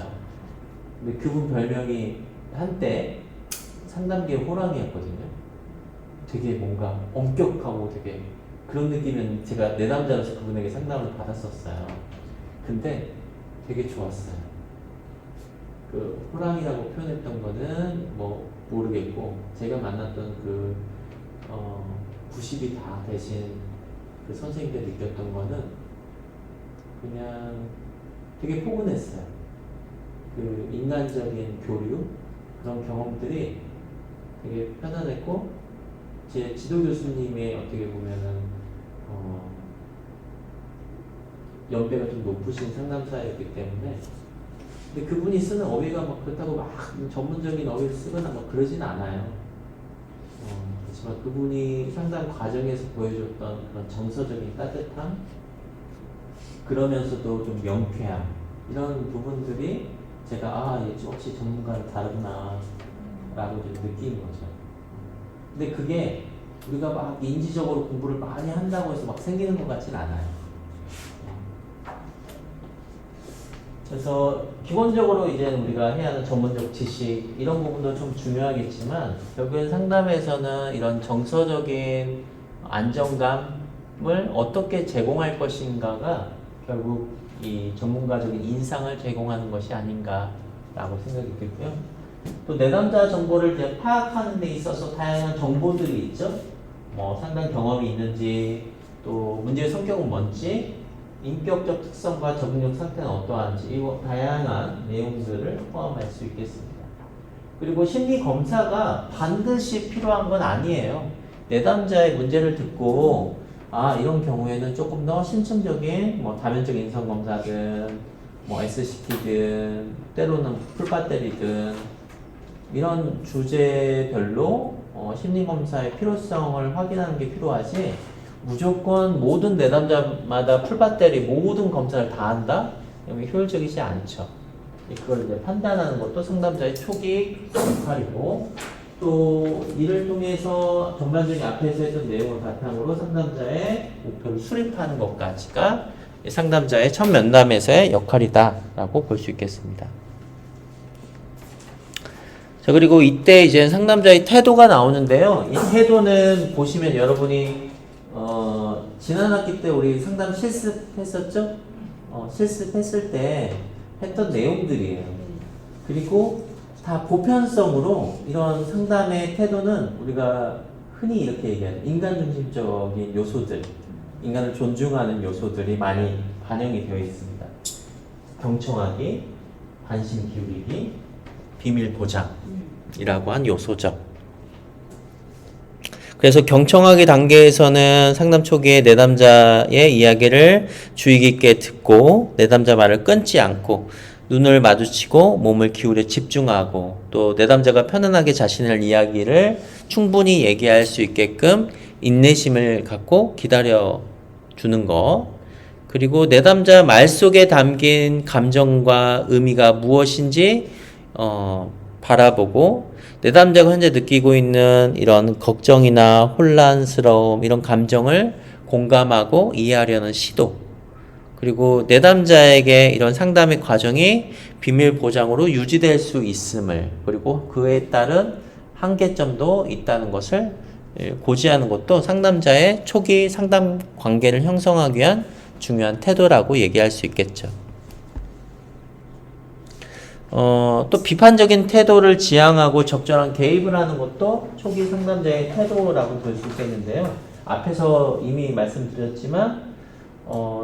근데 그분 별명이 한때 상담계 호랑이였거든요. 되게 뭔가 엄격하고 되게 그런 느낌은 제가 내담자로서 그분에게 상담을 받았었어요. 근데 되게 좋았어요. 그 호랑이라고 표현했던 거는 뭐 모르겠고 제가 만났던 90이 다 되신 그 선생님들 느꼈던 거는 그냥 되게 포근했어요. 그 인간적인 교류 그런 경험들이 되게 편안했고 제 지도 교수님의 어떻게 보면은 연배가 좀 높으신 상담사였기 때문에 근데 그분이 쓰는 어휘가 막 그렇다고 막 전문적인 어휘를 쓰거나 막 그러진 않아요. 그렇지만 그분이 상담 과정에서 보여줬던 그런 정서적인 따뜻함 그러면서도 좀 명쾌함 이런 부분들이 제가 얘 역시 전문가는 다르구나 라고 좀 느낀 거죠. 근데 그게 우리가 막 인지적으로 공부를 많이 한다고 해서 막 생기는 것 같진 않아요. 그래서 기본적으로 이제 우리가 해야 하는 전문적 지식 이런 부분도 좀 중요하겠지만 결국엔 상담에서는 이런 정서적인 안정감을 어떻게 제공할 것인가가 결국 이 전문가적인 인상을 제공하는 것이 아닌가라고 생각이 들고요. 또 내담자 정보를 이제 파악하는 데 있어서 다양한 정보들이 있죠. 뭐 상담 경험이 있는지 또 문제의 성격은 뭔지 인격적 특성과 적응력 상태는 어떠한지 이 다양한 내용들을 포함할 수 있겠습니다. 그리고 심리 검사가 반드시 필요한 건 아니에요. 내담자의 문제를 듣고 이런 경우에는 조금 더 심층적인 뭐 다면적 인성 검사든 뭐 SCT든 때로는 풀배터리든 이런 주제별로 심리 검사의 필요성을 확인하는 게 필요하지. 무조건 모든 내담자마다 풀배터리 모든 검사를 다 한다? 그러면 효율적이지 않죠. 그걸 이제 판단하는 것도 상담자의 초기 역할이고 또 이를 통해서 전반적인 앞에서 했던 내용을 바탕으로 상담자의 목표를 수립하는 것까지가 상담자의 첫 면담에서의 역할이다라고 볼 수 있겠습니다. 자, 그리고 이때 이제 상담자의 태도가 나오는데요. 이 태도는 보시면 여러분이 지난 학기 때 우리 상담 실습했었죠? 실습했을 때 했던 내용들이에요. 그리고 다 보편성으로 이런 상담의 태도는 우리가 흔히 이렇게 얘기하는 인간 중심적인 요소들, 인간을 존중하는 요소들이 많이 반영이 되어 있습니다. 경청하기, 관심 기울이기, 비밀 보장이라고 한 요소죠. 그래서 경청하기 단계에서는 상담 초기에 내담자의 이야기를 주의 깊게 듣고 내담자 말을 끊지 않고 눈을 마주치고 몸을 기울여 집중하고 또 내담자가 편안하게 자신의 이야기를 충분히 얘기할 수 있게끔 인내심을 갖고 기다려 주는 것, 그리고 내담자 말 속에 담긴 감정과 의미가 무엇인지 바라보고 내담자가 현재 느끼고 있는 이런 걱정이나 혼란스러움 이런 감정을 공감하고 이해하려는 시도, 그리고 내담자에게 이런 상담의 과정이 비밀 보장으로 유지될 수 있음을, 그리고 그에 따른 한계점도 있다는 것을 고지하는 것도 상담자의 초기 상담 관계를 형성하기 위한 중요한 태도라고 얘기할 수 있겠죠. 또 비판적인 태도를 지향하고 적절한 개입을 하는 것도 초기 상담자의 태도라고 볼 수 있겠는데요. 앞에서 이미 말씀드렸지만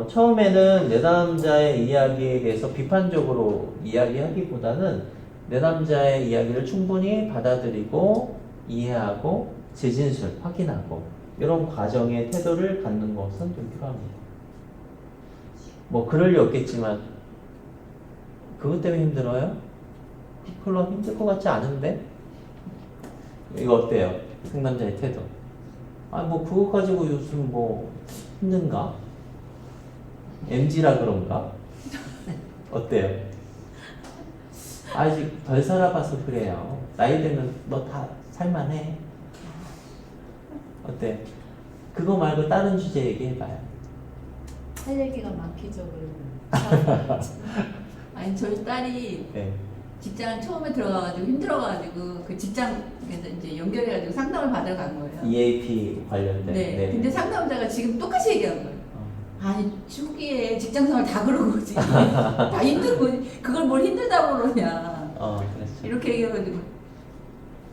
처음에는 내담자의 이야기에 대해서 비판적으로 이야기하기보다는 내담자의 이야기를 충분히 받아들이고 이해하고 재진술, 확인하고 이런 과정의 태도를 갖는 것은 좀 필요합니다. 뭐 그럴 리 없겠지만 그것 때문에 힘들어요? 별로 힘들 것 같지 않은데? 이거 어때요? 상담자의 태도. 뭐 그거 가지고 요즘 뭐 힘든가? MZ라 그런가? 어때요? 아직 덜 살아봐서 그래요. 나이 되면 너 다 살만해. 어때? 그거 말고 다른 주제 얘기해봐요. 할 얘기가 많기죠, 그러면. 아니 저희 딸이 네. 직장 처음에 들어가가지고 힘들어가지고 그 직장에서 이제 연결해가지고 상담을 받으러 간 거예요. EAP 관련된. 네. 근데 상담자가 지금 똑같이 얘기한 거예요. 아니 초기에 직장생활 다 그러고지 다 힘들고 그걸 뭘 힘들다고 그러냐. 그렇죠. 이렇게 얘기해가지고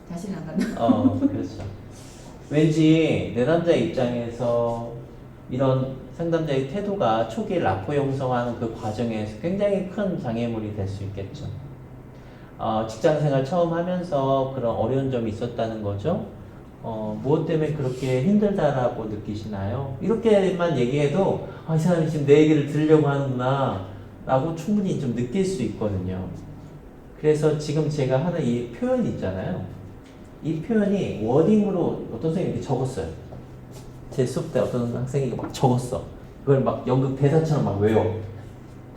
자신이 안 간다. 그렇죠. 왠지 내담자 입장에서 이런 상담자의 태도가 초기 라포 형성하는 그 과정에서 굉장히 큰 장애물이 될 수 있겠죠. 직장생활 처음 하면서 그런 어려운 점이 있었다는 거죠. 무엇 때문에 그렇게 힘들다라고 느끼시나요? 이렇게만 얘기해도 이 사람이 지금 내 얘기를 들으려고 하는구나 라고 충분히 좀 느낄 수 있거든요. 그래서 지금 제가 하는 이 표현 있잖아요. 이 표현이 워딩으로 어떤 선생님이 이렇게 적었어요. 제 수업 때 어떤 학생이 막 적었어. 그걸 막 연극 대사처럼 막 외워.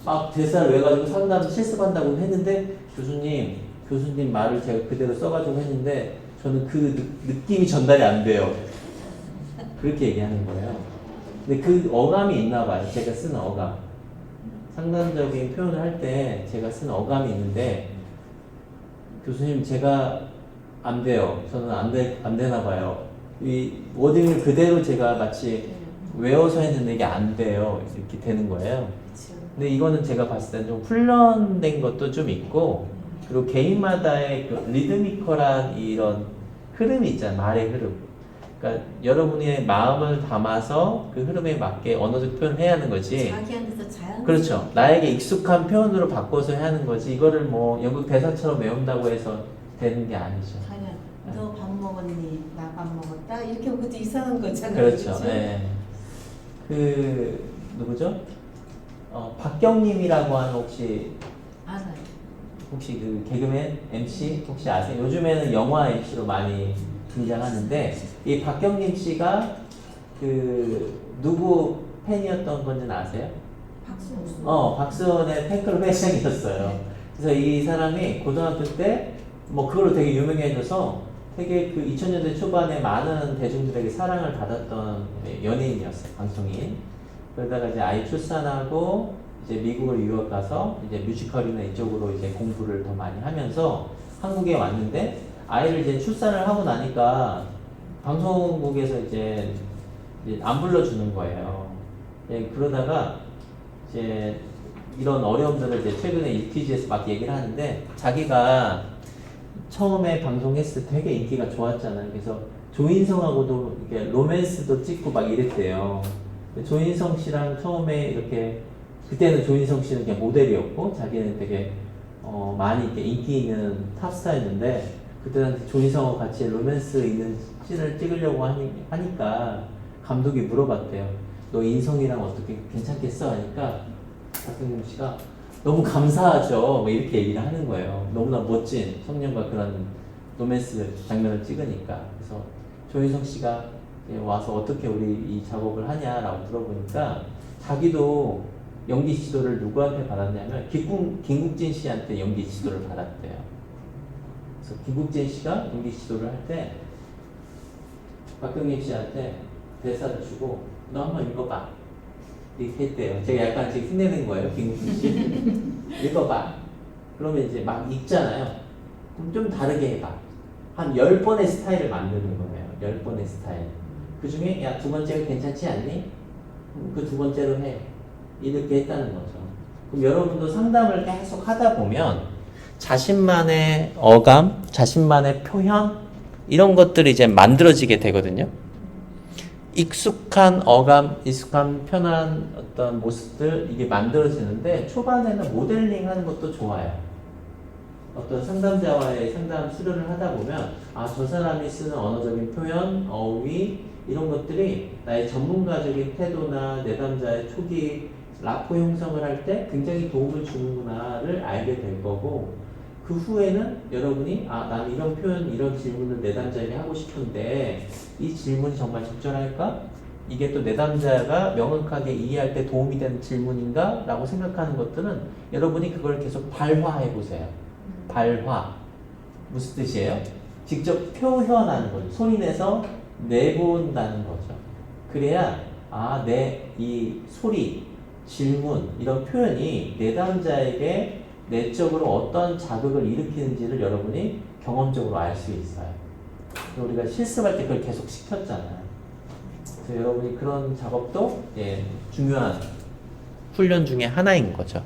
막 대사를 외워가지고 상담 실습한다고 했는데 교수님 말을 제가 그대로 써가지고 했는데 저는 그 느낌이 전달이 안 돼요. 그렇게 얘기하는 거예요. 근데 그 어감이 있나 봐요. 제가 쓰는 어감. 상담적인 표현을 할 때 제가 쓰는 어감이 있는데 교수님 제가 안 돼요. 저는 안 되나 봐요. 이 워딩을 그대로 제가 마치 외워서 했는데 이게 안 돼요. 이렇게 되는 거예요. 근데 이거는 제가 봤을 때는 좀 훈련된 것도 좀 있고, 그리고 개인마다의 그 리드미컬한 이런 흐름이 있잖아요. 말의 흐름. 그러니까 여러분의 마음을 담아서 그 흐름에 맞게 언어적 표현을 해야 하는 거지. 자기한테서 자연. 그렇죠. 나에게 익숙한 표현으로 바꿔서 해야 하는 거지. 이거를 뭐 연극 대사처럼 외운다고 해서 되는 게 아니죠. 자연. 너 밥 먹었니? 나 밥 먹었다? 이렇게 하면 그것도 이상한 거잖아요. 그렇죠. 네. 그 누구죠? 박경림이라고 하는 혹시 그 개그맨 MC 혹시 아세요? 요즘에는 영화 MC로 많이 등장하는데 이 박경림 씨가 그 누구 팬이었던 건지는 아세요? 박수원의 팬클럽 회장이었어요. 그래서 이 사람이 고등학교 때 뭐 그걸로 되게 유명해져서 되게 그 2000년대 초반에 많은 대중들에게 사랑을 받았던 연예인이었어요. 방송인. 그러다가 이제 아이 출산하고 이제 미국을 유학 가서 이제 뮤지컬이나 이쪽으로 이제 공부를 더 많이 하면서 한국에 왔는데 아이를 이제 출산을 하고 나니까 방송국에서 이제 안 불러주는 거예요. 예, 그러다가 이제 이런 어려움들을 이제 최근에 ETG에서 막 얘기를 하는데 자기가 처음에 방송했을 때 되게 인기가 좋았잖아요. 그래서 조인성하고도 이렇게 로맨스도 찍고 막 이랬대요. 조인성 씨랑 처음에 이렇게 그때는 조인성 씨는 그냥 모델이었고 자기는 되게 많이 이렇게 인기 있는 탑스타였는데 그때는 조인성하고 같이 로맨스 있는 씬을 찍으려고 하니까 감독이 물어봤대요. 너 인성이랑 어떻게 괜찮겠어? 하니까 박경림 씨가 너무 감사하죠. 뭐 이렇게 얘기를 하는 거예요. 너무나 멋진 청년과 그런 로맨스 장면을 찍으니까. 그래서 조인성 씨가 와서 어떻게 우리 이 작업을 하냐라고 물어보니까 자기도 연기 지도를 누구한테 받았냐면 김국진 씨한테 연기 지도를 받았대요. 그래서 김국진 씨가 연기 지도를 할 때 박경림 씨한테 대사를 주고 너 한번 읽어봐. 이렇게 했대요. 제가 약간 지금 흉내낸 거예요. 김국진 씨. 읽어봐. 그러면 이제 막 읽잖아요. 그럼 좀 다르게 해봐. 한 10번의 스타일을 만드는 거예요. 10번의 스타일. 그 중에 야, 두 번째가 괜찮지 않니? 그 두 번째로 해. 이렇게 했다는 거죠. 그럼 여러분도 상담을 계속 하다 보면 자신만의 어감, 자신만의 표현 이런 것들이 이제 만들어지게 되거든요. 익숙한 어감, 익숙한 편한 어떤 모습들 이게 만들어지는데 초반에는 모델링 하는 것도 좋아요. 어떤 상담자와의 상담 수련을 하다 보면 아, 저 사람이 쓰는 언어적인 표현, 어휘 이런 것들이 나의 전문가적인 태도나 내담자의 초기 라포 형성을 할 때 굉장히 도움을 주는구나를 알게 될 거고 그 후에는 여러분이 아, 나는 이런 표현, 이런 질문을 내담자에게 하고 싶은데 이 질문이 정말 적절할까? 이게 또 내담자가 명확하게 이해할 때 도움이 되는 질문인가? 라고 생각하는 것들은 여러분이 그걸 계속 발화해 보세요. 발화. 무슨 뜻이에요? 직접 표현하는 거죠. 소리 내서 내본다는 거죠. 그래야 아, 내 이 소리, 질문, 이런 표현이 내담자에게 내적으로 어떤 자극을 일으키는지를 여러분이 경험적으로 알 수 있어요. 우리가 실습할 때 그걸 계속 시켰잖아요. 그래서 여러분이 그런 작업도 중요한 훈련 중에 하나인 거죠.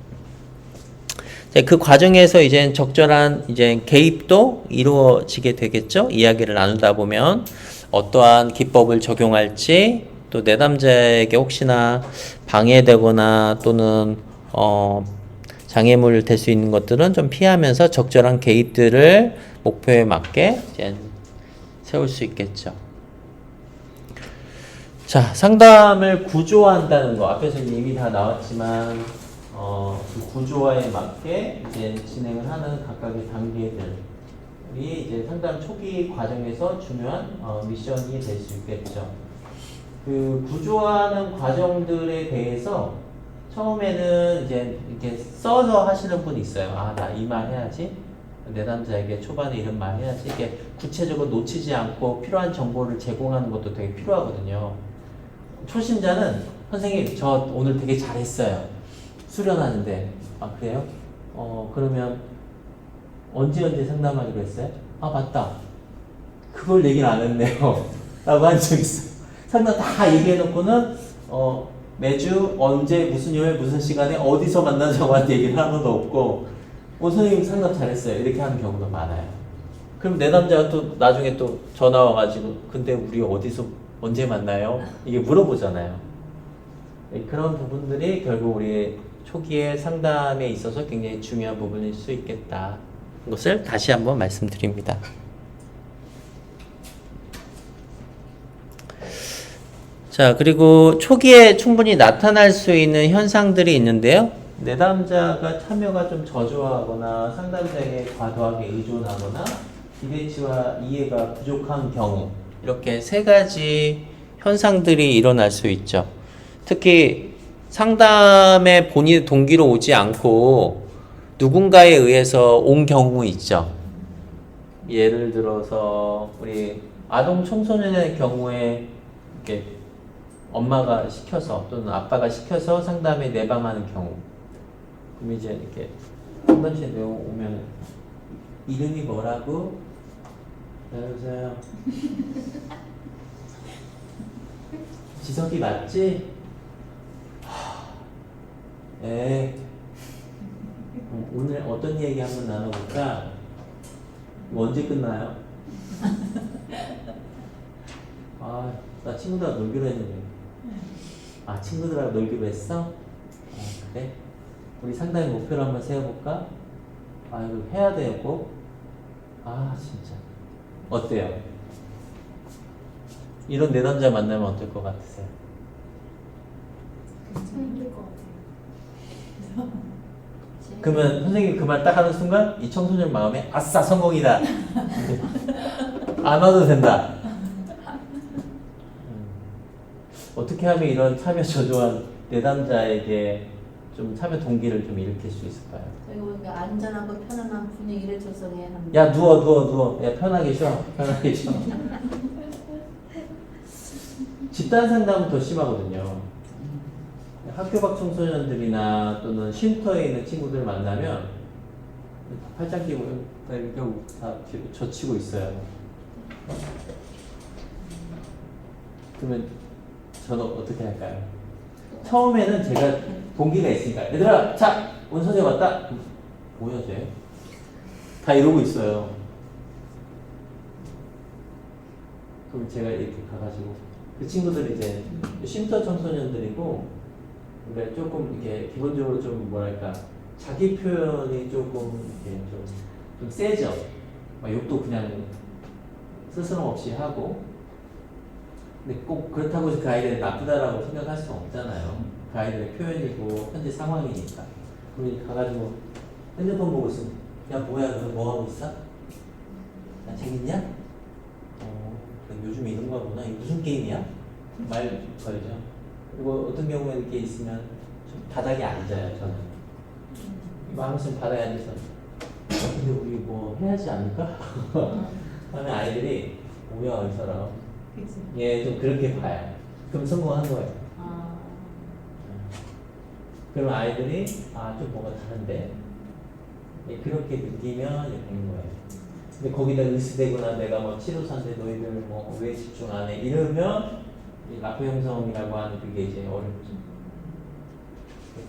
그 과정에서 이제 적절한 이제 개입도 이루어지게 되겠죠. 이야기를 나누다 보면 어떠한 기법을 적용할지 또 내담자에게 혹시나 방해되거나 또는 장애물 될 수 있는 것들은 좀 피하면서 적절한 개입들을 목표에 맞게 이제 세울 수 있겠죠. 자, 상담을 구조화한다는 거 앞에서 이미 다 나왔지만 그 구조화에 맞게 이제 진행을 하는 각각의 단계들이 이제 상담 초기 과정에서 중요한 미션이 될 수 있겠죠. 그 구조화하는 과정들에 대해서 처음에는 이제 이렇게 써서 하시는 분이 있어요. 아, 나 이 말 해야지. 내담자에게 초반에 이런 말 해야지. 이게 구체적으로 놓치지 않고 필요한 정보를 제공하는 것도 되게 필요하거든요. 초심자는 선생님, 저 오늘 되게 잘했어요. 수련하는데. 아, 그래요? 그러면 언제 상담하기로 했어요? 아, 맞다. 그걸 얘기를 안 했네요. 라고 한 적 있어요. 상담 다 얘기해놓고는, 매주 언제 무슨 요일 무슨 시간에 어디서 만나자고한테 얘기를 하는 것도 없고 선생님 상담 잘했어요 이렇게 하는 경우도 많아요. 그럼 내담자가 또 나중에 또 전화 와가지고 근데 우리 어디서 언제 만나요? 이게 물어보잖아요. 그런 부분들이 결국 우리 초기의 상담에 있어서 굉장히 중요한 부분일 수 있겠다. 것을 다시 한번 말씀드립니다. 자, 그리고 초기에 충분히 나타날 수 있는 현상들이 있는데요. 내담자가 참여가 좀 저조하거나 상담자에게 과도하게 의존하거나 기대치와 이해가 부족한 경우 이렇게 세 가지 현상들이 일어날 수 있죠. 특히 상담에 본인의 동기로 오지 않고 누군가에 의해서 온 경우 있죠. 예를 들어서 우리 아동 청소년의 경우에 이렇게 엄마가 시켜서 또는 아빠가 시켜서 상담에 내방하는 경우, 그럼 이제 이렇게 상담실에 오면 이름이 뭐라고? 여보세요. 지석이 맞지? 네. 오늘 어떤 얘기 한번 나눠볼까? 이거 언제 끝나요? 아, 나 친구들하고 놀기로 했는데. 아, 친구들하고 놀기로 했어? 아, 그래? 우리 상담의 목표를 한번 세워볼까? 아, 이거 해야 돼요, 꼭? 아, 진짜. 어때요? 이런 내담자 만나면 어떨 것 같으세요? 힘들 것 같아요. 그러면 선생님이 그 말 딱 하는 순간 이 청소년 마음에 아싸 성공이다. 안 와도 된다. 어떻게 하면 이런 참여 저조한 내담자에게 좀 참여 동기를 좀 일으킬 수 있을까요? 저희 보니까 안전하고 편안한 분위기를 조성해야 합니다. 야 누워. 야 편하게 쉬어. 편하게 쉬어. 집단 상담은 더 심하거든요. 학교 밖 청소년들이나 또는 쉼터에 있는 친구들 만나면 팔짱 끼고 이렇게 다 젖히고 있어요. 그러면 저는 어떻게 할까요? 처음에는 제가 동기가 있으니까 얘들아 자 오늘 선생님 왔다. 뭐야 쟤? 다 이러고 있어요. 그럼 제가 이렇게 가가지고 그 친구들이 이제 쉼터 청소년들이고 그러니까 조금 이렇게 기본적으로 좀 뭐랄까 자기 표현이 조금 이렇게 좀 세죠. 막 욕도 그냥 스스럼 없이 하고. 근데 꼭 그렇다고 해서 그 아이들이 나쁘다라고 생각할 수는 없잖아요. 그 아이들의 표현이고 현재 상황이니까. 그러니 가가지고 핸드폰 보고 있으면 야 뭐야 너 뭐 하고 있어? 야 재밌냐? 요즘 이런 거 보나? 이게 무슨 게임이야? 말 걸죠. 그리고 어떤 경우에 이렇게 있으면 좀 바닥에 앉아요, 저는. 마음씀 바닥에 앉아서 근데 우리 뭐 해야지 않을까? 하면 아이들이 뭐야 이 사람 예, 좀 그렇게 봐요. 그럼 성공한 거예요. 그럼 아이들이 좀 뭐가 다른데 예, 그렇게 느끼면 되는 거예요. 근데 거기다 의스대거나 내가 뭐 치료사인데 너희들 뭐 왜 집중 안 해? 이러면 이 라포 형성이라고 하는 그게 이제 어렵죠.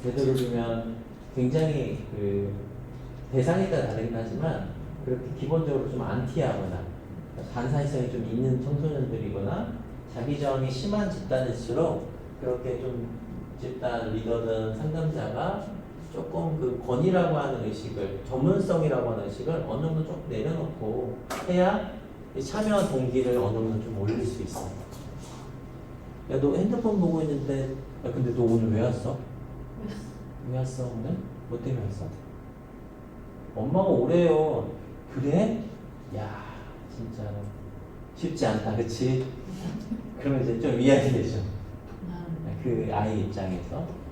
되도록이면 굉장히 그 대상에 따라 다르긴 하지만 그렇게 기본적으로 좀 안티하거나 반사회성이 좀 있는 청소년들이거나 자기 저항이 심한 집단일수록 그렇게 좀 집단 리더든 상담자가 조금 그 권위라고 하는 의식을 전문성이라고 하는 의식을 어느 정도 조금 내려놓고 해야 이 참여 동기를 어느 정도 좀 올릴 수 있어. 야 너 핸드폰 보고 있는데 야 근데 너 오늘 왜 왔어? 왜 왔어 오늘? 뭐 때문에 왔어? 엄마가 오래요. 그래? 야 진짜 쉽지 않다 그치? 그러면 이제 좀 위안이 되죠. 그 아이 입장에서.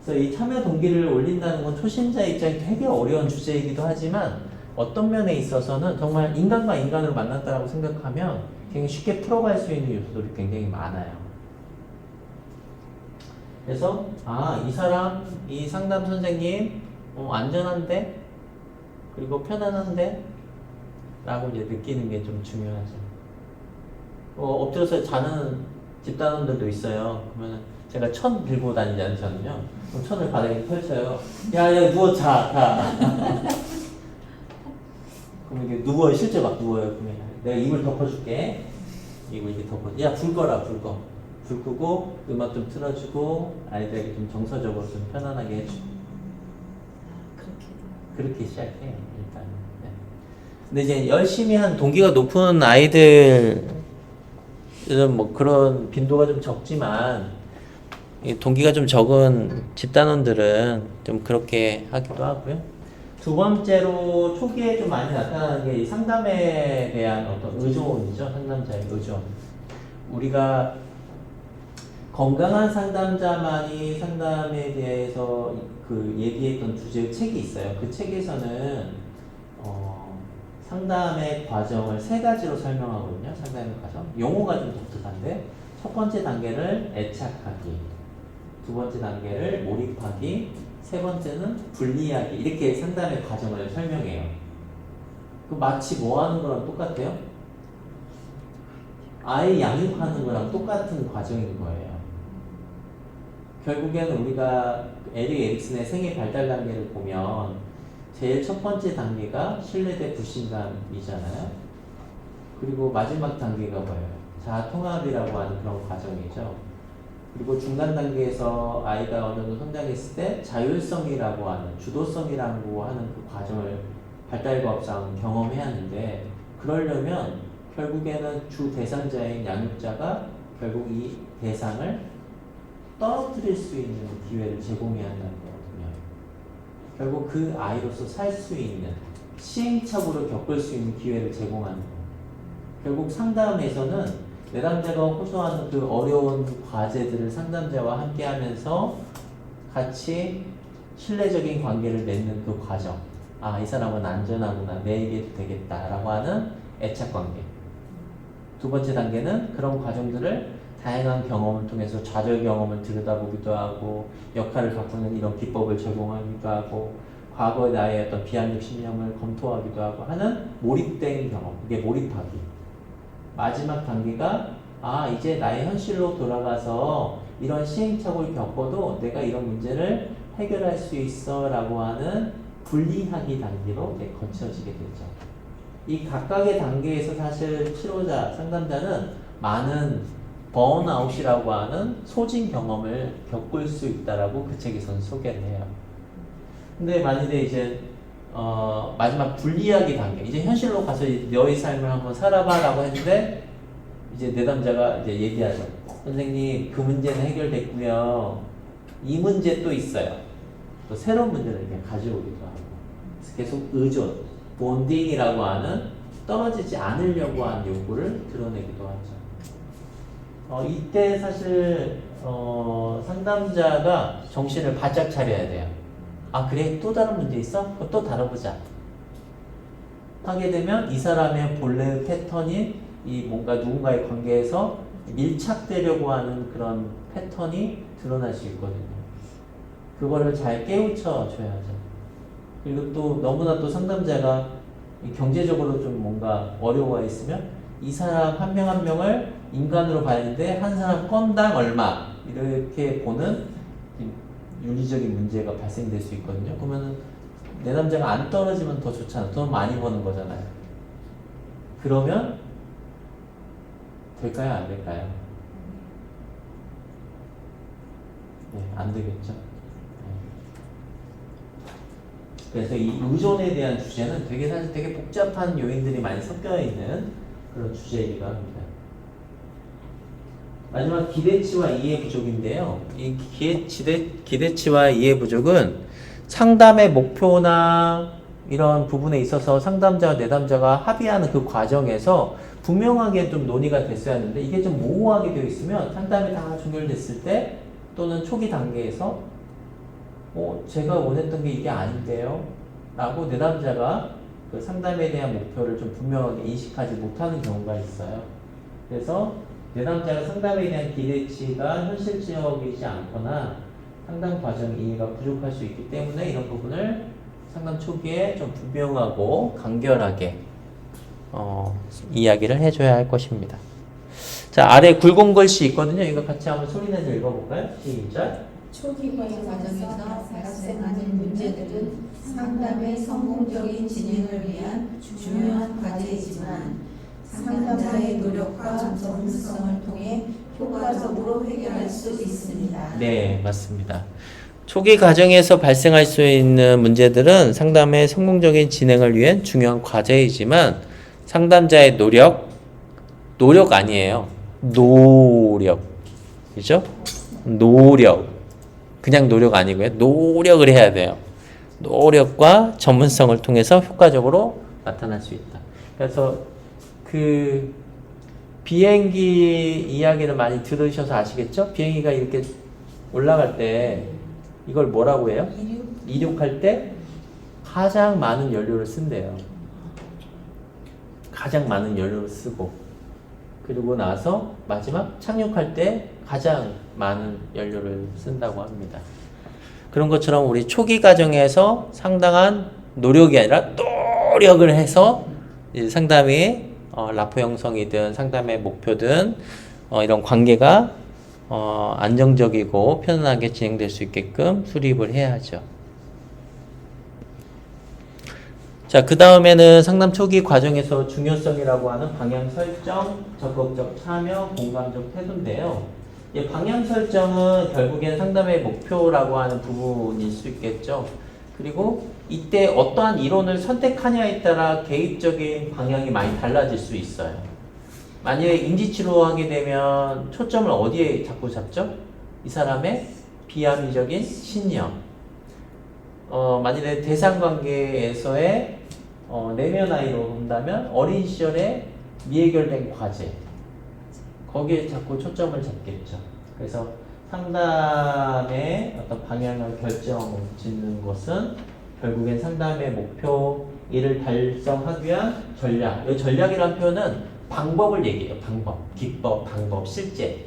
그래서 이 참여 동기를 올린다는 건 초심자 입장에 되게 어려운 주제이기도 하지만 어떤 면에 있어서는 정말 인간과 인간을 만났다고 생각하면 굉장히 쉽게 풀어갈 수 있는 요소들이 굉장히 많아요. 그래서 이 사람, 이 상담 선생님 안전한데 그리고 편안한데 라고 이제 느끼는 게 좀 중요하죠. 엎드려서 자는 집단원들도 있어요. 그러면 제가 천 들고 다니지 않잖아요. 그럼 천을 바닥에 펼쳐요. 야 누워 자. 그럼 이게 누워요. 실제 막 누워요. 그러면 내가 이불 덮어줄게. 이불 이렇게 덮어. 야 불 꺼라 불 꺼. 불 끄고 음악 좀 틀어주고 아이들에게 좀 정서적으로 좀 편안하게 해주고. 그렇게 시작해요 일단. 네. 근데 이제 열심히 한 동기가 높은 아이들은 뭐 그런 빈도가 좀 적지만 이 동기가 좀 적은 집단원들은 좀 그렇게 하기도 하고요. 두 번째로 초기에 좀 많이 나타나는 게 이 상담에 대한 어떤 의존이죠. 상담자의 의존. 우리가 건강한 상담자만이 상담에 대해서 그 얘기했던 주제의 책이 있어요. 그 책에서는 상담의 과정을 세 가지로 설명하거든요. 상담의 과정. 용어가 좀 독특한데 첫 번째 단계를 애착하기, 두 번째 단계를 몰입하기, 세 번째는 분리하기. 이렇게 상담의 과정을 설명해요. 그 마치 뭐 하는 거랑 똑같아요? 아이 양육하는 거랑 똑같은 과정인 거예요. 결국에는 우리가 에릭 에릭슨의 생애 발달 단계를 보면 제일 첫 번째 단계가 신뢰대 불신감이잖아요. 그리고 마지막 단계가 뭐예요? 자아 통합이라고 하는 그런 과정이죠. 그리고 중간 단계에서 아이가 어느 정도 성장했을 때 자율성이라고 하는 주도성이라고 하는 그 과정을 발달과업상 경험해야 하는데, 그러려면 결국에는 주 대상자인 양육자가 결국 이 대상을 떨어뜨릴 수 있는 기회를 제공해야 한다는 거거든요. 결국 그 아이로서 살 수 있는, 시행착오를 겪을 수 있는 기회를 제공하는 거. 결국 상담에서는 내담자가 호소하는 그 어려운 과제들을 상담자와 함께 하면서 같이 신뢰적인 관계를 맺는 그 과정. 아, 이 사람은 안전하구나, 내 얘기해도 되겠다라고 하는 애착 관계. 두 번째 단계는 그런 과정들을 다양한 경험을 통해서 좌절 경험을 들여다보기도 하고, 역할을 바꾸는 이런 기법을 제공하기도 하고, 과거의 나의 어떤 비합리적 신념을 검토하기도 하고 하는 몰입된 경험. 이게 몰입하기. 마지막 단계가 아, 이제 나의 현실로 돌아가서 이런 시행착오를 겪어도 내가 이런 문제를 해결할 수 있어 라고 하는 분리하기 단계로 거쳐지게 되죠. 이 각각의 단계에서 사실 치료자, 상담자는 많은 번아웃이라고 하는 소진 경험을 겪을 수 있다라고 그 책에서는 소개를 해요. 근데 만일에 이제 마지막 분리하기 단계, 이제 현실로 가서 너의 삶을 한번 살아봐라고 했는데 이제 내담자가 이제 얘기하죠. 선생님, 그 문제는 해결됐고요. 이 문제 또 있어요. 또 새로운 문제를 이렇게 가져오기도 하고, 계속 의존, 본딩이라고 하는 떨어지지 않으려고 하는 욕구를 드러내기도 하죠. 이때 사실 상담자가 정신을 바짝 차려야 돼요. 아, 그래? 또 다른 문제 있어? 또 다뤄보자. 하게 되면 이 사람의 본래의 패턴이 이 뭔가 누군가의 관계에서 밀착되려고 하는 그런 패턴이 드러날 수 있거든요. 그거를 잘 깨우쳐 줘야죠. 그리고 또 너무나 또 상담자가 경제적으로 좀 뭔가 어려워 있으면 이 사람 한 명 한 명을 인간으로 봐야 하는데 한 사람 건당 얼마 이렇게 보는 윤리적인 문제가 발생될 수 있거든요. 그러면 내담자가 안 떨어지면 더 좋잖아. 돈 많이 버는 거잖아요. 그러면 될까요? 안 될까요? 네, 안 되겠죠. 그래서 이 의존에 대한 주제는 사실 되게 복잡한 요인들이 많이 섞여 있는 그런 주제이기도 합니다. 마지막 기대치와 이해 부족인데요. 이 기대치와 이해 부족은 상담의 목표나 이런 부분에 있어서 상담자와 내담자가 합의하는 그 과정에서 분명하게 좀 논의가 됐어야 하는데, 이게 좀 모호하게 되어 있으면 상담이 다 종결됐을 때 또는 초기 단계에서 제가 원했던 게 이게 아닌데요? 라고 내담자가 그 상담에 대한 목표를 좀 분명하게 인식하지 못하는 경우가 있어요. 그래서 내담자가 상담에 대한 기대치가 현실적이지 않거나 상담 과정 이해가 부족할 수 있기 때문에 이런 부분을 상담 초기에 좀 분명하고 간결하게 이야기를 해줘야 할 것입니다. 자, 아래 굵은 글씨 있거든요. 이거 같이 한번 소리내서 읽어볼까요? 시작. 초기 과정에서 발생하는 문제들은 상담의 성공적인 진행을 위한 중요한 과제이지만 상담자의 노력과 전문성을 통해 효과적으로 해결할 수 있습니다. 네, 맞습니다. 초기 과정에서 발생할 수 있는 문제들은 상담의 성공적인 진행을 위한 중요한 과제이지만 상담자의 노력 아니에요. 노력. 그죠? 노력. 그냥 노력 아니고요. 노력을 해야 돼요. 노력과 전문성을 통해서 효과적으로 나타날 수 있다. 그래서 그 비행기 이야기를 많이 들으셔서 아시겠죠? 비행기가 이렇게 올라갈 때 이걸 뭐라고 해요? 이륙할 때 가장 많은 연료를 쓴대요. 가장 많은 연료를 쓰고, 그리고 나서 마지막 착륙할 때 가장 많은 연료를 쓴다고 합니다. 그런 것처럼 우리 초기 과정에서 상당한 노력이 아니라 노력을 해서 상담의 라포 형성이든 상담의 목표든 이런 관계가 안정적이고 편안하게 진행될 수 있게끔 수립을 해야죠. 자, 그 다음에는 상담 초기 과정에서 중요성이라고 하는 방향 설정, 적극적 참여, 공감적 태도인데요. 이 방향 설정은 결국엔 상담의 목표라고 하는 부분일 수 있겠죠. 그리고 이때 어떠한 이론을 선택하냐에 따라 개입적인 방향이 많이 달라질 수 있어요. 만약에 인지치료하게 되면 초점을 어디에 자꾸 잡죠? 이 사람의 비합리적인 신념. 만약에 대상관계에서의 내면 아이로 본다면 어린 시절에 미해결된 과제. 거기에 자꾸 초점을 잡겠죠. 그래서 상담의 어떤 방향을 결정짓는 것은 결국엔 상담의 목표, 이를 달성하기 위한 전략. 이 전략이라는 표현은 방법을 얘기해요. 방법, 기법, 방법, 실제.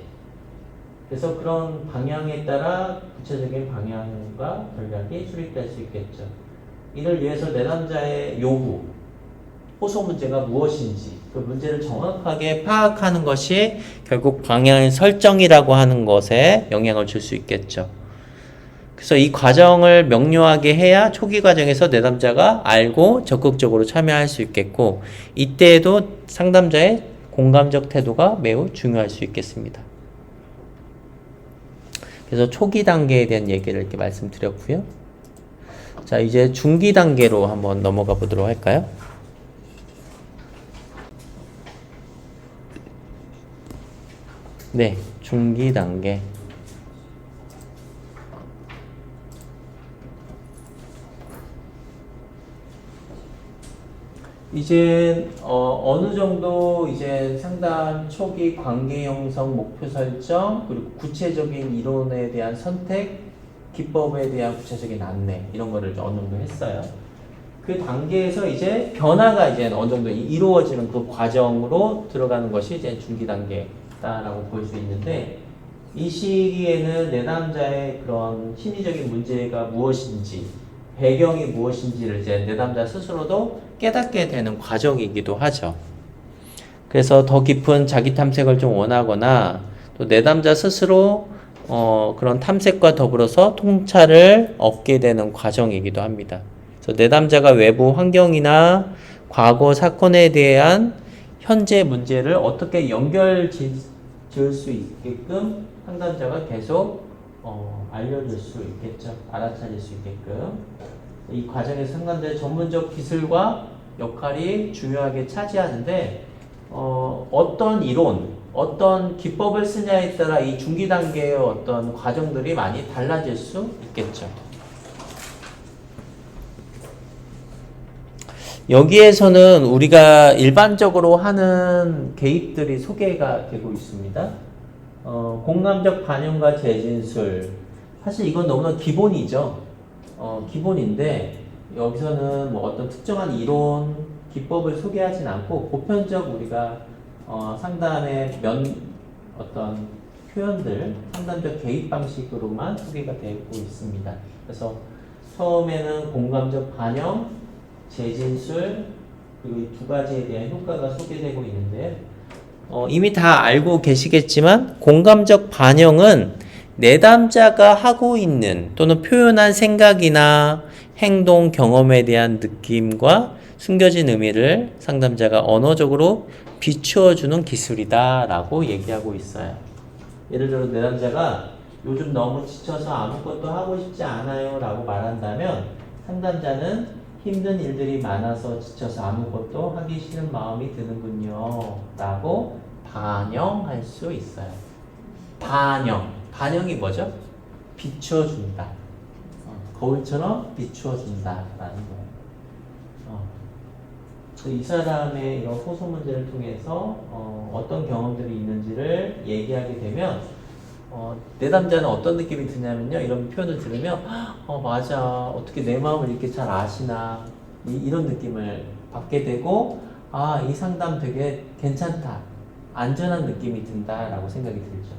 그래서 그런 방향에 따라 구체적인 방향과 전략이 수립될 수 있겠죠. 이를 위해서 내담자의 요구, 호소 문제가 무엇인지 그 문제를 정확하게 파악하는 것이 결국 방향 설정이라고 하는 것에 영향을 줄 수 있겠죠. 그래서 이 과정을 명료하게 해야 초기 과정에서 내담자가 알고 적극적으로 참여할 수 있겠고, 이때에도 상담자의 공감적 태도가 매우 중요할 수 있겠습니다. 그래서 초기 단계에 대한 얘기를 이렇게 말씀드렸고요. 자, 이제 중기 단계로 한번 넘어가 보도록 할까요? 네, 중기 단계. 이제 어느 정도 이제 상담 초기 관계 형성, 목표 설정, 그리고 구체적인 이론에 대한 선택, 기법에 대한 구체적인 안내 이런 거를 어느 정도 했어요. 그 단계에서 이제 변화가 이제 어느 정도 이루어지는 그 과정으로 들어가는 것이 이제 중기 단계다라고 볼 수 있는데, 이 시기에는 내담자의 그런 심리적인 문제가 무엇인지, 배경이 무엇인지를 이제 내담자 스스로도 깨닫게 되는 과정이기도 하죠. 그래서 더 깊은 자기 탐색을 좀 원하거나 또 내담자 스스로 그런 탐색과 더불어서 통찰을 얻게 되는 과정이기도 합니다. 그래서 내담자가 외부 환경이나 과거 사건에 대한 현재 문제를 어떻게 연결 지을 수 있게끔 상담자가 계속 알려줄 수 있겠죠. 알아차릴 수 있게끔. 이 과정에서 상담자의 전문적 기술과 역할이 중요하게 차지하는데, 어떤 이론, 어떤 기법을 쓰냐에 따라 이 중기 단계의 어떤 과정들이 많이 달라질 수 있겠죠. 여기에서는 우리가 일반적으로 하는 개입들이 소개가 되고 있습니다. 공감적 반영과 재진술. 사실 이건 너무나 기본이죠. 기본인데, 여기서는 뭐 어떤 특정한 이론, 기법을 소개하진 않고, 보편적 우리가 상담의 어떤 표현들, 상담적 개입 방식으로만 소개가 되고 있습니다. 그래서 처음에는 공감적 반영, 재진술, 그리고 이 두 가지에 대한 효과가 소개되고 있는데, 이미 다 알고 계시겠지만 공감적 반영은 내담자가 하고 있는 또는 표현한 생각이나 행동, 경험에 대한 느낌과 숨겨진 의미를 상담자가 언어적으로 비추어주는 기술이다 라고 얘기하고 있어요. 예를 들어 내담자가 요즘 너무 지쳐서 아무것도 하고 싶지 않아요 라고 말한다면, 상담자는 힘든 일들이 많아서 지쳐서 아무것도 하기 싫은 마음이 드는군요 라고 반영할 수 있어요. 반영이 뭐죠? 비추어준다. 거울처럼 비추어준다 라는 거예요. 이 사람의 이런 호소 문제를 통해서 어떤 경험들이 있는지를 얘기하게 되면, 내담자는 어떤 느낌이 드냐면요, 이런 표현을 들으면 맞아, 어떻게 내 마음을 이렇게 잘 아시나, 이런 느낌을 받게 되고, 아, 이 상담 되게 괜찮다. 안전한 느낌이 든다라고 생각이 들죠.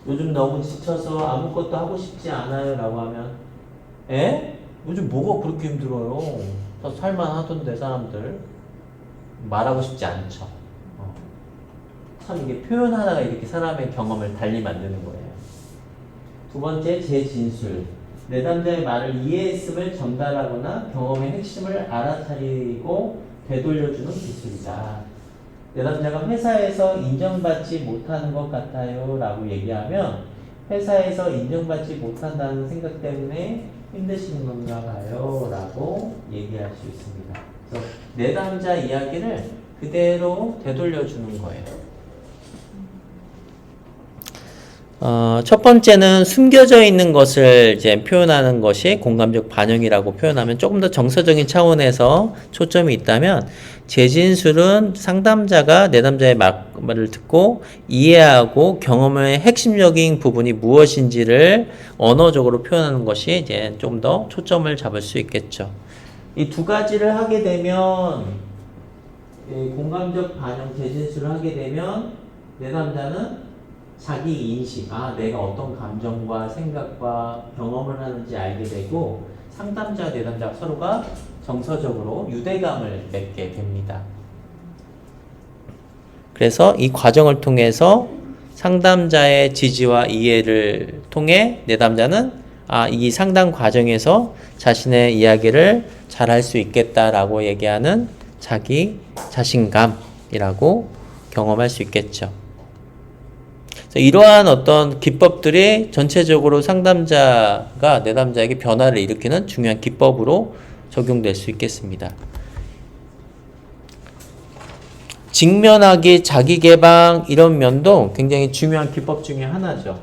요즘 너무 지쳐서 아무것도 하고 싶지 않아요 라고 하면 에? 요즘 뭐가 그렇게 힘들어요? 저 살만하던데 사람들. 말하고 싶지 않죠. 참 이게 표현 하나가 이렇게 사람의 경험을 달리 만드는 거예요. 두 번째, 재진술. 내담자의 말을 이해했음을 전달하거나 경험의 핵심을 알아차리고 되돌려주는 기술이다. 내담자가 회사에서 인정받지 못하는 것 같아요 라고 얘기하면 회사에서 인정받지 못한다는 생각 때문에 힘드시는 건가 봐요 라고 얘기할 수 있습니다. 그래서 내담자 이야기를 그대로 되돌려주는 거예요. 첫 번째는 숨겨져 있는 것을 이제 표현하는 것이 공감적 반영이라고 표현하면 조금 더 정서적인 차원에서 초점이 있다면 재진술은 상담자가 내담자의 말을 듣고 이해하고 경험의 핵심적인 부분이 무엇인지를 언어적으로 표현하는 것이 이제 좀 더 초점을 잡을 수 있겠죠. 이 두 가지를 하게 되면 공감적 반영 재진술을 하게 되면 내담자는 자기 인식, 내가 어떤 감정과 생각과 경험을 하는지 알게 되고 상담자, 내담자 서로가 정서적으로 유대감을 맺게 됩니다. 그래서 이 과정을 통해서 상담자의 지지와 이해를 통해 내담자는 이 상담 과정에서 자신의 이야기를 잘할 수 있겠다라고 얘기하는 자기 자신감이라고 경험할 수 있겠죠. 이러한 어떤 기법들이 전체적으로 상담자가 내담자에게 변화를 일으키는 중요한 기법으로 적용될 수 있겠습니다. 직면하기, 자기개방 이런 면도 굉장히 중요한 기법 중에 하나죠.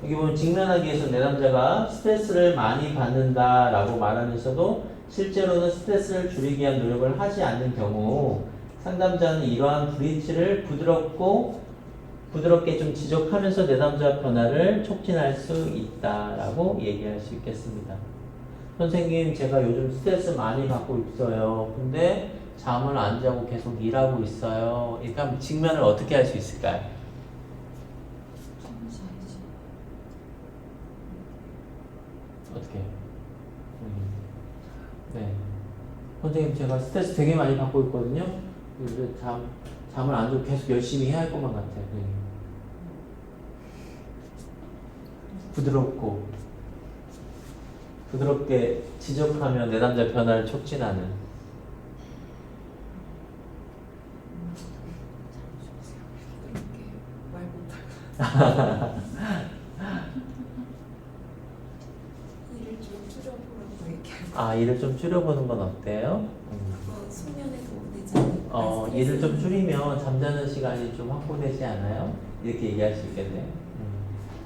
여기 보면 직면하기에서 내담자가 스트레스를 많이 받는다라고 말하면서도 실제로는 스트레스를 줄이기 위한 노력을 하지 않는 경우 상담자는 이러한 브릿지를 부드럽게 좀 지적하면서 내담자 변화를 촉진할 수 있다라고 얘기할 수 있겠습니다. 선생님, 제가 요즘 스트레스 많이 받고 있어요. 근데 잠을 안 자고 계속 일하고 있어요. 이렇게 하면 직면을 어떻게 할 수 있을까요? 어떻게? 네. 선생님, 제가 스트레스 되게 많이 받고 있거든요. 근데 잠을 안 자고 계속 열심히 해야 할 것만 같아요. 선생님. 부드럽게 지적하며 내담자 변화를 촉진하는. 말 못하고 일을 좀 줄여보라고 얘기하고. 일을 좀 줄여보는 건 어때요? 수면에 도움이 되지 않을까? 일을 좀 줄이면 잠자는 시간이 좀 확보되지 않아요? 이렇게 얘기할 수 있겠네요.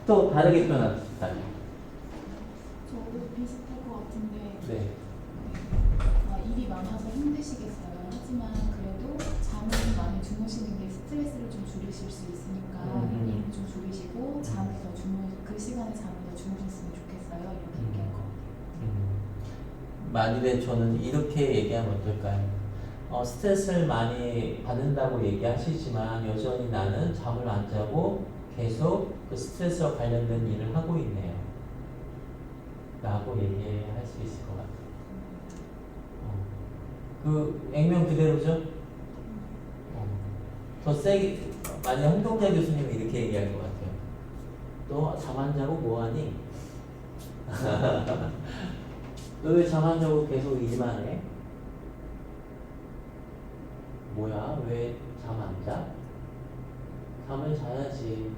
또 다르게 표현합시다. 저도 비슷할 것 같은데 네. 일이 많아서 힘드시겠어요. 하지만 그래도 잠을 많이 주무시는 게 스트레스를 좀 줄이실 수 있으니까 일을 좀 줄이시고 잠을 더 그 시간에 잠을 더 주무셨으면 좋겠어요. 이렇게 얘기할 것 같아요. 만일에 저는 이렇게 얘기하면 어떨까요? 스트레스를 많이 받는다고 얘기하시지만 여전히 나는 잠을 안 자고 계속 그 스트레스와 관련된 일을 하고 있네요. 라고 얘기할 수 있을 것 같아요. 그 액면 그대로죠? 더 세게, 만약 홍동자 교수님이 이렇게 얘기할 것 같아요. 너 잠 안 자고 뭐하니? 너 왜 잠 안 자고 계속 일만 해? 뭐야? 왜 잠 안 자? 잠을 자야지.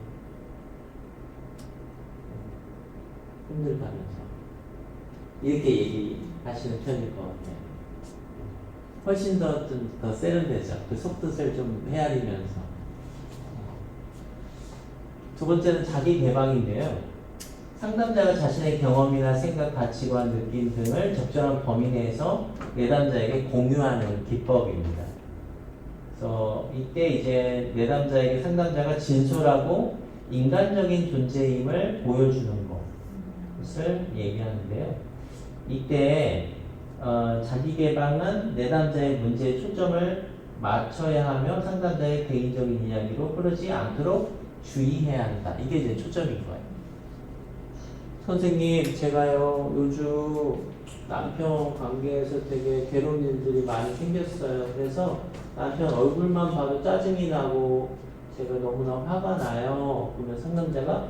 힘들다면서. 이렇게 얘기하시는 편일 것 같아요. 훨씬 더 세련되죠. 그 속뜻을 좀 헤아리면서. 두 번째는 자기 개방인데요. 상담자가 자신의 경험이나 생각, 가치관, 느낌 등을 적절한 범위 내에서 내담자에게 공유하는 기법입니다. 그래서 이때 이제 내담자에게 상담자가 진솔하고 인간적인 존재임을 보여주는 것을 얘기하는데요. 이때 자기 개방은 내담자의 문제에 초점을 맞춰야 하며 상담자의 개인적인 이야기로 흐르지 않도록 주의해야 한다. 이게 이제 초점인 거예요. 선생님, 제가요 요즘 남편 관계에서 되게 괴로운 일들이 많이 생겼어요. 그래서 남편 얼굴만 봐도 짜증이 나고 제가 너무나 화가 나요. 그러면 상담자가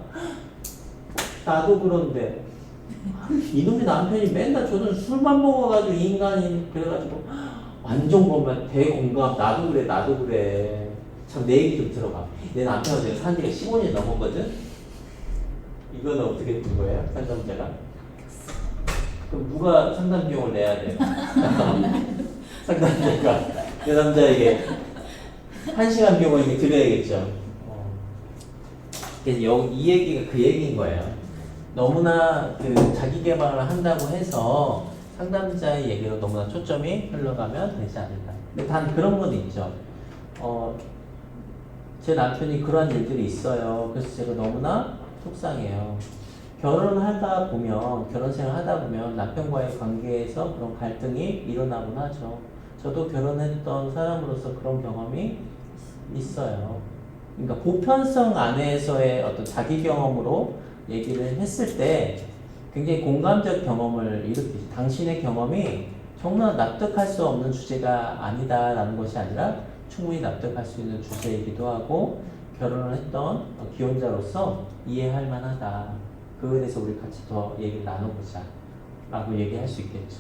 나도 그런데 이놈의 남편이 맨날 저는 술만 먹어가지고 이 인간이 그래가지고 완전 공감, 대공감. 나도 그래, 나도 그래. 참 내 얘기 좀 들어봐. 내 남편은 내가 산 지가 15년 넘었거든. 이거는 어떻게 된 거예요, 상담자가? 그럼 누가 상담 비용을 내야 돼요? 상담자가 내 남자에게 1시간 비용을 이렇게 드려야겠죠. 그래서 이 얘기가 그 얘기인 거예요. 너무나 그 자기 개발을 한다고 해서 상담자의 얘기로 너무나 초점이 흘러가면 되지 않을까. 근데 단 그런 건 있죠. 제 남편이 그러한 일들이 있어요. 그래서 제가 너무나 속상해요. 결혼을 하다 보면, 결혼 생활 하다 보면 남편과의 관계에서 그런 갈등이 일어나곤 하죠. 저도 결혼했던 사람으로서 그런 경험이 있어요. 그러니까 보편성 안에서의 어떤 자기 경험으로 얘기를 했을 때 굉장히 공감적 경험을 일으키죠. 당신의 경험이 정말 납득할 수 없는 주제가 아니다라는 것이 아니라 충분히 납득할 수 있는 주제이기도 하고 결혼을 했던 기혼자로서 이해할 만하다. 그거에 대해서 우리 같이 더 얘기를 나눠보자 라고 얘기할 수 있겠죠.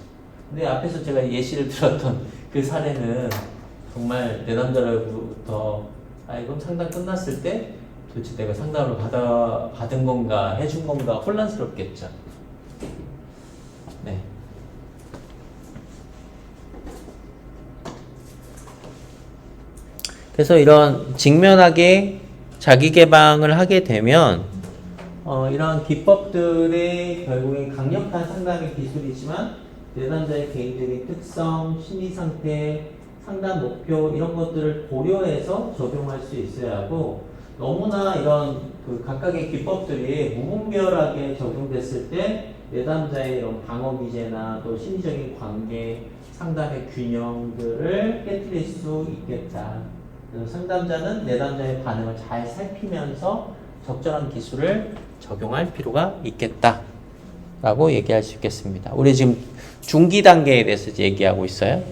근데 앞에서 제가 예시를 들었던 그 사례는 정말 내 남자로부터 이건 상담 끝났을 때 도대체 내가 상담을 받은 건가 해준 건가 혼란스럽겠죠. 네. 그래서 이런 직면하게 자기 개방을 하게 되면 이런 기법들이 결국엔 강력한 상담의 기술이지만 내담자의 개인적인 특성, 심리 상태, 상담 목표 이런 것들을 고려해서 적용할 수 있어야 하고 너무나 이런 그 각각의 기법들이 무분별하게 적용됐을 때 내담자의 이런 방어 기제나 또 심리적인 관계, 상담의 균형들을 깨뜨릴 수 있겠다. 그래서 상담자는 내담자의 반응을 잘 살피면서 적절한 기술을 적용할 필요가 있겠다 라고 얘기할 수 있겠습니다. 우리 지금 중기 단계에 대해서 얘기하고 있어요.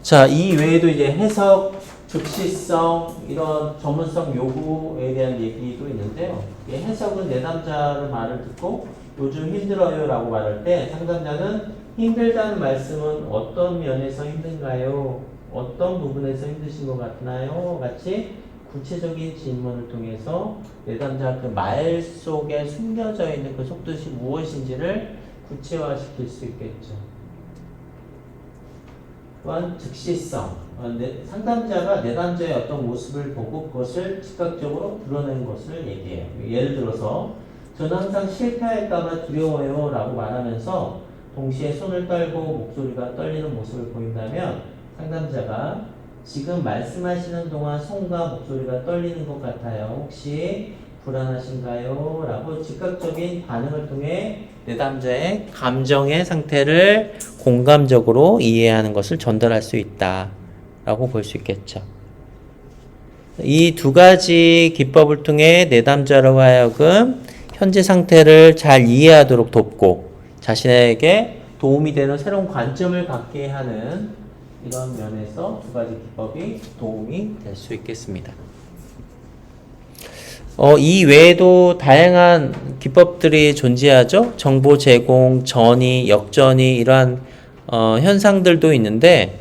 자, 이 외에도 이제 해석, 즉시성, 이런 전문성 요구에 대한 얘기도 있는데요. 이 해석은 내담자의 말을 듣고 요즘 힘들어요 라고 말할 때 상담자는 힘들다는 말씀은 어떤 면에서 힘든가요? 어떤 부분에서 힘드신 것 같나요? 같이 구체적인 질문을 통해서 내담자 그 말 속에 숨겨져 있는 그 속뜻이 무엇인지를 구체화시킬 수 있겠죠. 또한 즉시성, 상담자가 내담자의 어떤 모습을 보고 그것을 즉각적으로 드러내는 것을 얘기해요. 예를 들어서 저는 항상 실패할까봐 두려워요 라고 말하면서 동시에 손을 떨고 목소리가 떨리는 모습을 보인다면 상담자가 지금 말씀하시는 동안 손과 목소리가 떨리는 것 같아요. 혹시 불안하신가요? 라고 즉각적인 반응을 통해 내담자의 감정의 상태를 공감적으로 이해하는 것을 전달할 수 있다 라고 볼 수 있겠죠. 이 두 가지 기법을 통해 내담자로 하여금 현재 상태를 잘 이해하도록 돕고 자신에게 도움이 되는 새로운 관점을 갖게 하는 이런 면에서 두 가지 기법이 도움이 될 수 있겠습니다. 이 외에도 다양한 기법들이 존재하죠. 정보 제공, 전이, 역전이 이러한 현상들도 있는데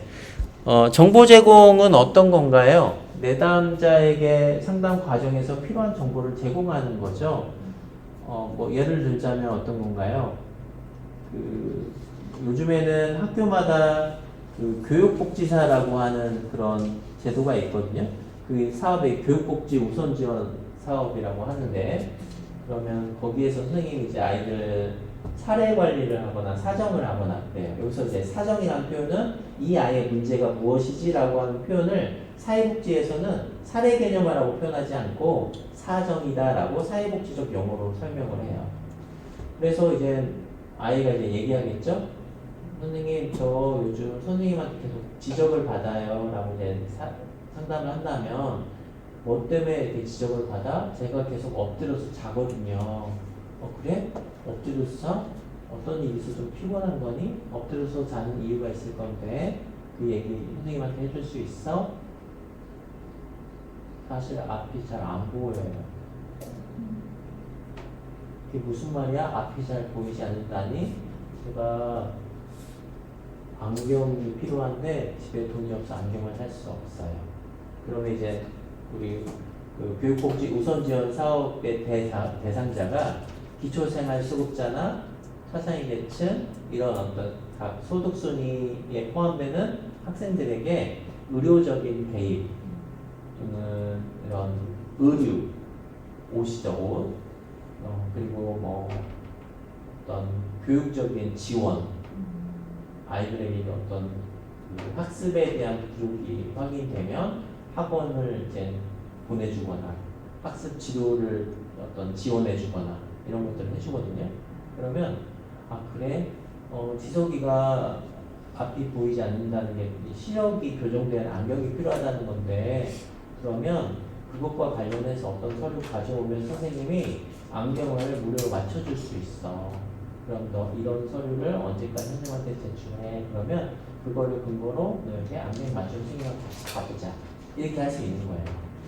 정보 제공은 어떤 건가요? 내담자에게 상담 과정에서 필요한 정보를 제공하는 거죠. 뭐 예를 들자면 어떤 건가요? 요즘에는 학교마다 교육복지사라고 하는 그런 제도가 있거든요. 그 사업이 교육복지 우선 지원 사업이라고 하는데 그러면 거기에서 선생님이 이제 아이들 사례 관리를 하거나 사정을 하거나 그래요. 여기서 이제 사정이라는 표현은 이 아이의 문제가 무엇이지라고 하는 표현을 사회복지에서는 사례 개념이라고 표현하지 않고 사정이다라고 사회복지적 용어로 설명을 해요. 그래서 이제 아이가 이제 얘기하겠죠? 선생님, 저 요즘 선생님한테 계속 지적을 받아요. 라고 이제 상담을 한다면, 뭐 때문에 이렇게 지적을 받아? 제가 계속 엎드려서 자거든요. 그래? 엎드려서 자? 어떤 일이 있어 좀 피곤한 거니? 엎드려서 자는 이유가 있을 건데, 그 얘기 선생님한테 해줄 수 있어? 사실 앞이 잘 안 보여요. 그게 무슨 말이야? 앞이 잘 보이지 않는다니? 제가 안경이 필요한데 집에 돈이 없어 안경을 살 수 없어요. 그러면 이제 우리 그 교육복지 우선지원 사업의 대상자가 기초생활수급자나 차상위계층 이런 어떤 각 소득순위에 포함되는 학생들에게 의료적인 개입 또는 이런 의류, 옷이죠, 옷. 그리고 뭐 어떤 교육적인 지원, 아이들에게 어떤 그 학습에 대한 부족이 확인되면 학원을 이제 보내주거나 학습 지도를 어떤 지원해주거나 이런 것들을 해주거든요. 그러면 그래 지석이가 앞이 보이지 않는다는 게 시력이 교정된 안경이 필요하다는 건데 그러면 그것과 관련해서 어떤 서류 가져오면 선생님이 안경을 무료로 맞춰줄 수 있어. 그럼 너 이런 서류를 언제까지 선생님한테 제출해. 그러면 그거를 근거로 너에게 안경 맞출 선생님한테 다시 가보자. 이렇게 할 수 있는 거예요.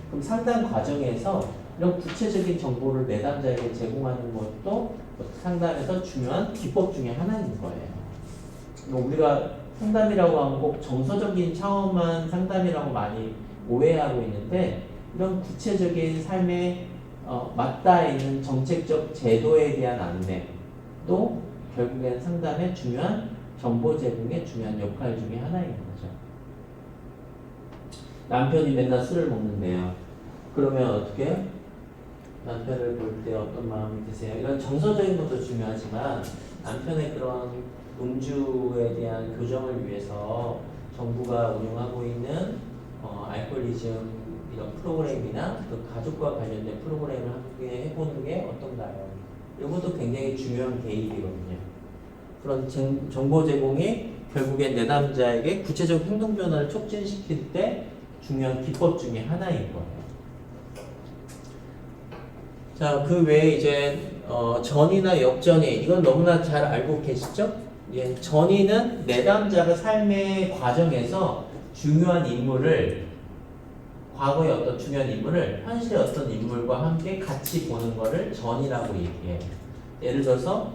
그럼 상담 과정에서 이런 구체적인 정보를 내담자에게 제공하는 것도 상담에서 중요한 기법 중에 하나인 거예요. 우리가 상담이라고 하면 꼭 정서적인 차원만 상담이라고 많이 오해하고 있는데 이런 구체적인 삶에 맞닿아 있는 정책적 제도에 대한 안내 또 결국엔 상담의 중요한 정보 제공의 중요한 역할 중에 하나인 거죠. 남편이 맨날 술을 먹는데요. 그러면 어떻게? 남편을 볼 때 어떤 마음이 드세요? 이런 정서적인 것도 중요하지만 남편의 그런 음주에 대한 교정을 위해서 정부가 운영하고 있는 알코올리즘 이런 프로그램이나 그 가족과 관련된 프로그램을 함께 해보는 게 어떤가요? 이것도 굉장히 중요한 개입이거든요. 그런 정보 제공이 결국엔 내담자에게 구체적 행동 변화를 촉진시킬 때 중요한 기법 중에 하나인 거예요. 자, 그 외에 이제 전이나 역전이 이건 너무나 잘 알고 계시죠? 예, 전이는 내담자가 삶의 과정에서 중요한 인물을 과거의 어떤 중요한 인물을 현실의 어떤 인물과 함께 같이 보는 거를 전이라고 얘기해요. 예를 들어서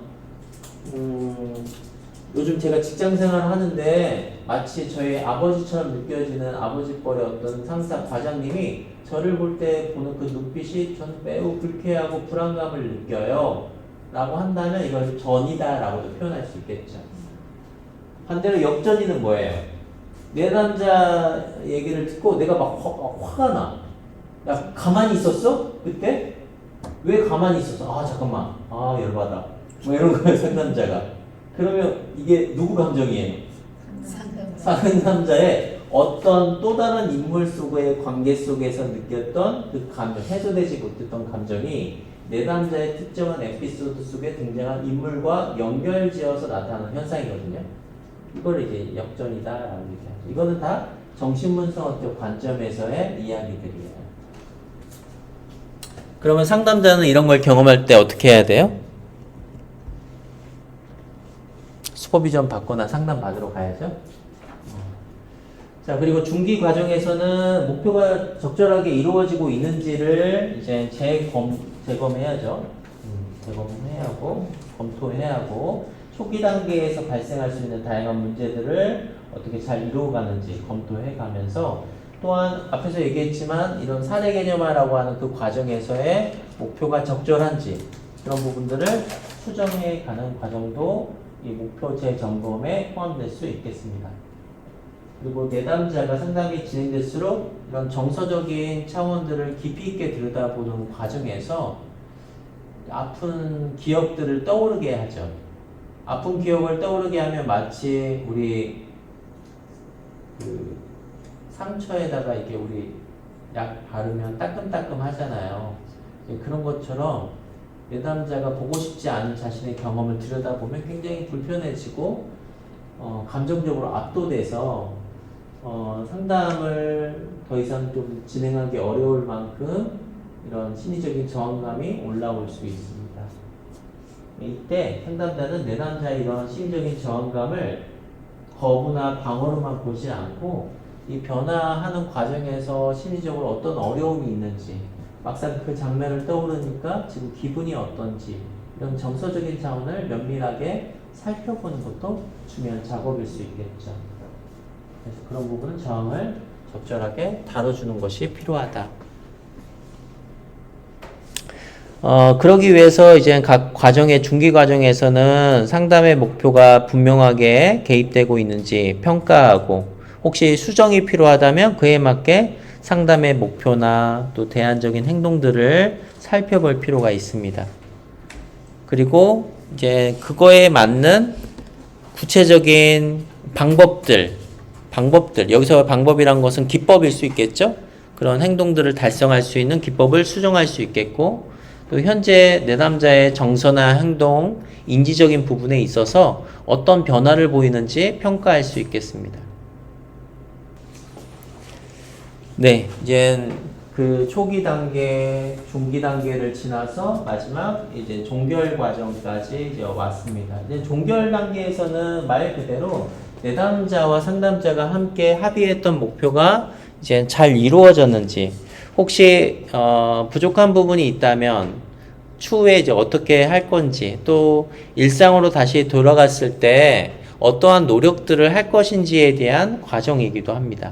요즘 제가 직장 생활을 하는데 마치 저의 아버지처럼 느껴지는 아버지뻘의 어떤 상사 과장님이 저를 볼 때 보는 그 눈빛이 저는 매우 불쾌하고 불안감을 느껴요 라고 한다면 이걸 전이다 라고도 표현할 수 있겠죠. 반대로 역전이는 뭐예요? 내담자 얘기를 듣고 내가 막 화가 나. 야, 가만히 있었어? 그때? 왜 가만히 있었어? 잠깐만. 열받아. 뭐 이런 거예요, 상담자가. 그러면 이게 누구 감정이에요? 상담자의 어떤 또 다른 인물 속의 관계 속에서 느꼈던 그 감정, 해소되지 못했던 감정이 내담자의 특정한 에피소드 속에 등장한 인물과 연결지어서 나타나는 현상이거든요. 이걸 이제 역전이다라고 얘기하죠. 이거는 다 정신분석학적 관점에서의 이야기들이에요. 그러면 상담자는 이런 걸 경험할 때 어떻게 해야 돼요? 슈퍼비전 받거나 상담 받으러 가야죠. 자, 그리고 중기 과정에서는 목표가 적절하게 이루어지고 있는지를 이제 재검해야죠. 재검해야 하고 검토해야 하고 초기 단계에서 발생할 수 있는 다양한 문제들을 어떻게 잘 이루어가는지 검토해 가면서 또한 앞에서 얘기했지만 이런 사례 개념화라고 하는 그 과정에서의 목표가 적절한지 그런 부분들을 수정해 가는 과정도 이 목표 재점검에 포함될 수 있겠습니다. 그리고 내담자가 상담이 진행될수록 이런 정서적인 차원들을 깊이 있게 들여다보는 과정에서 아픈 기억들을 떠오르게 하죠. 아픈 기억을 떠오르게 하면 마치 우리 그 상처에다가 이렇게 우리 약 바르면 따끔따끔 하잖아요. 그런 것처럼 내담자가 보고 싶지 않은 자신의 경험을 들여다보면 굉장히 불편해지고 감정적으로 압도돼서 상담을 더 이상 좀 진행하기 어려울 만큼 이런 심리적인 저항감이 올라올 수 있습니다. 이때 상담자는 내담자의 이런 심리적인 저항감을 거부나 방어로만 보지 않고 이 변화하는 과정에서 심리적으로 어떤 어려움이 있는지, 막상 그 장면을 떠오르니까 지금 기분이 어떤지, 이런 정서적인 차원을 면밀하게 살펴보는 것도 중요한 작업일 수 있겠죠. 그래서 그런 부분은 저항을 적절하게 다뤄주는 것이 필요하다. 그러기 위해서 이제 각 과정의 중기 과정에서는 상담의 목표가 분명하게 개입되고 있는지 평가하고, 혹시 수정이 필요하다면 그에 맞게 상담의 목표나 또 대안적인 행동들을 살펴볼 필요가 있습니다. 그리고 이제 그거에 맞는 구체적인 방법들, 여기서 방법이란 것은 기법일 수 있겠죠? 그런 행동들을 달성할 수 있는 기법을 수정할 수 있겠고, 또 현재 내담자의 정서나 행동, 인지적인 부분에 있어서 어떤 변화를 보이는지 평가할 수 있겠습니다. 네, 이제 그 초기 단계, 중기 단계를 지나서 마지막 이제 종결 과정까지 이제 왔습니다. 이제 종결 단계에서는 말 그대로 내담자와 상담자가 함께 합의했던 목표가 이제 잘 이루어졌는지, 혹시 부족한 부분이 있다면 추후에 이제 어떻게 할 건지, 또 일상으로 다시 돌아갔을 때 어떠한 노력들을 할 것인지에 대한 과정이기도 합니다.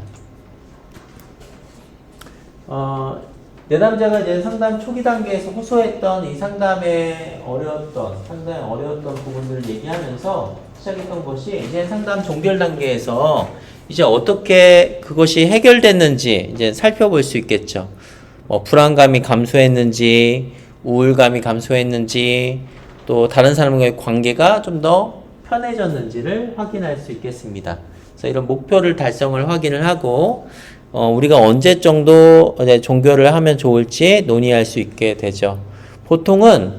내담자가 이제 상담 초기 단계에서 호소했던 이 상당히 어려웠던 부분들을 얘기하면서 시작했던 것이, 이제 상담 종결 단계에서 이제 어떻게 그것이 해결됐는지 이제 살펴볼 수 있겠죠. 불안감이 감소했는지, 우울감이 감소했는지, 또 다른 사람과의 관계가 좀 더 편해졌는지를 확인할 수 있겠습니다. 그래서 이런 목표를 달성을 확인을 하고, 우리가 언제 정도 종결을 하면 좋을지 논의할 수 있게 되죠. 보통은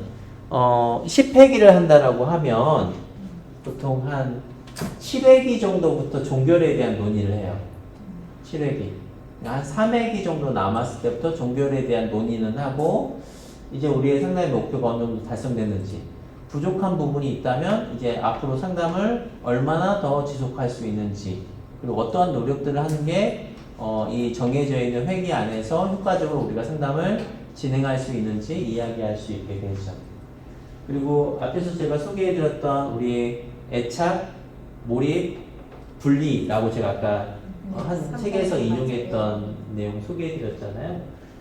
10회기를 한다라고 하면 보통 한 7회기 정도부터 종결에 대한 논의를 해요. 7회기. 한 3회기 정도 남았을 때부터 종결에 대한 논의는 하고, 이제 우리의 상담의 목표가 어느 정도 달성됐는지, 부족한 부분이 있다면 이제 앞으로 상담을 얼마나 더 지속할 수 있는지, 그리고 어떠한 노력들을 하는 게 이 정해져 있는 회기 안에서 효과적으로 우리가 상담을 진행할 수 있는지 이야기할 수 있게 되죠. 그리고 앞에서 제가 소개해드렸던 우리 애착, 몰입, 분리라고 제가 아까 한 책에서 인용했던 내용 소개해드렸잖아요.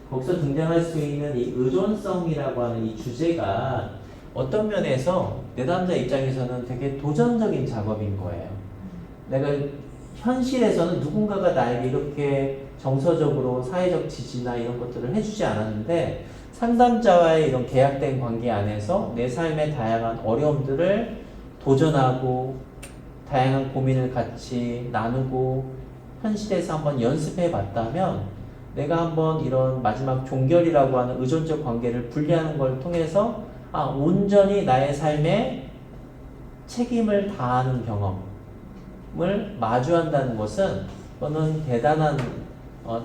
거기서 등장할 수 있는 이 의존성이라고 하는 이 주제가 어떤 면에서 내담자 입장에서는 되게 도전적인 작업인 거예요. 내가 현실에서는 누군가가 나에게 이렇게 정서적으로 사회적 지지나 이런 것들을 해주지 않았는데, 상담자와의 이런 계약된 관계 안에서 내 삶의 다양한 어려움들을 도전하고 다양한 고민을 같이 나누고 현실에서 한번 연습해 봤다면, 내가 한번 이런 마지막 종결이라고 하는 의존적 관계를 분리하는 걸 통해서 온전히 나의 삶에 책임을 다하는 경험을 마주한다는 것은, 그거는 대단한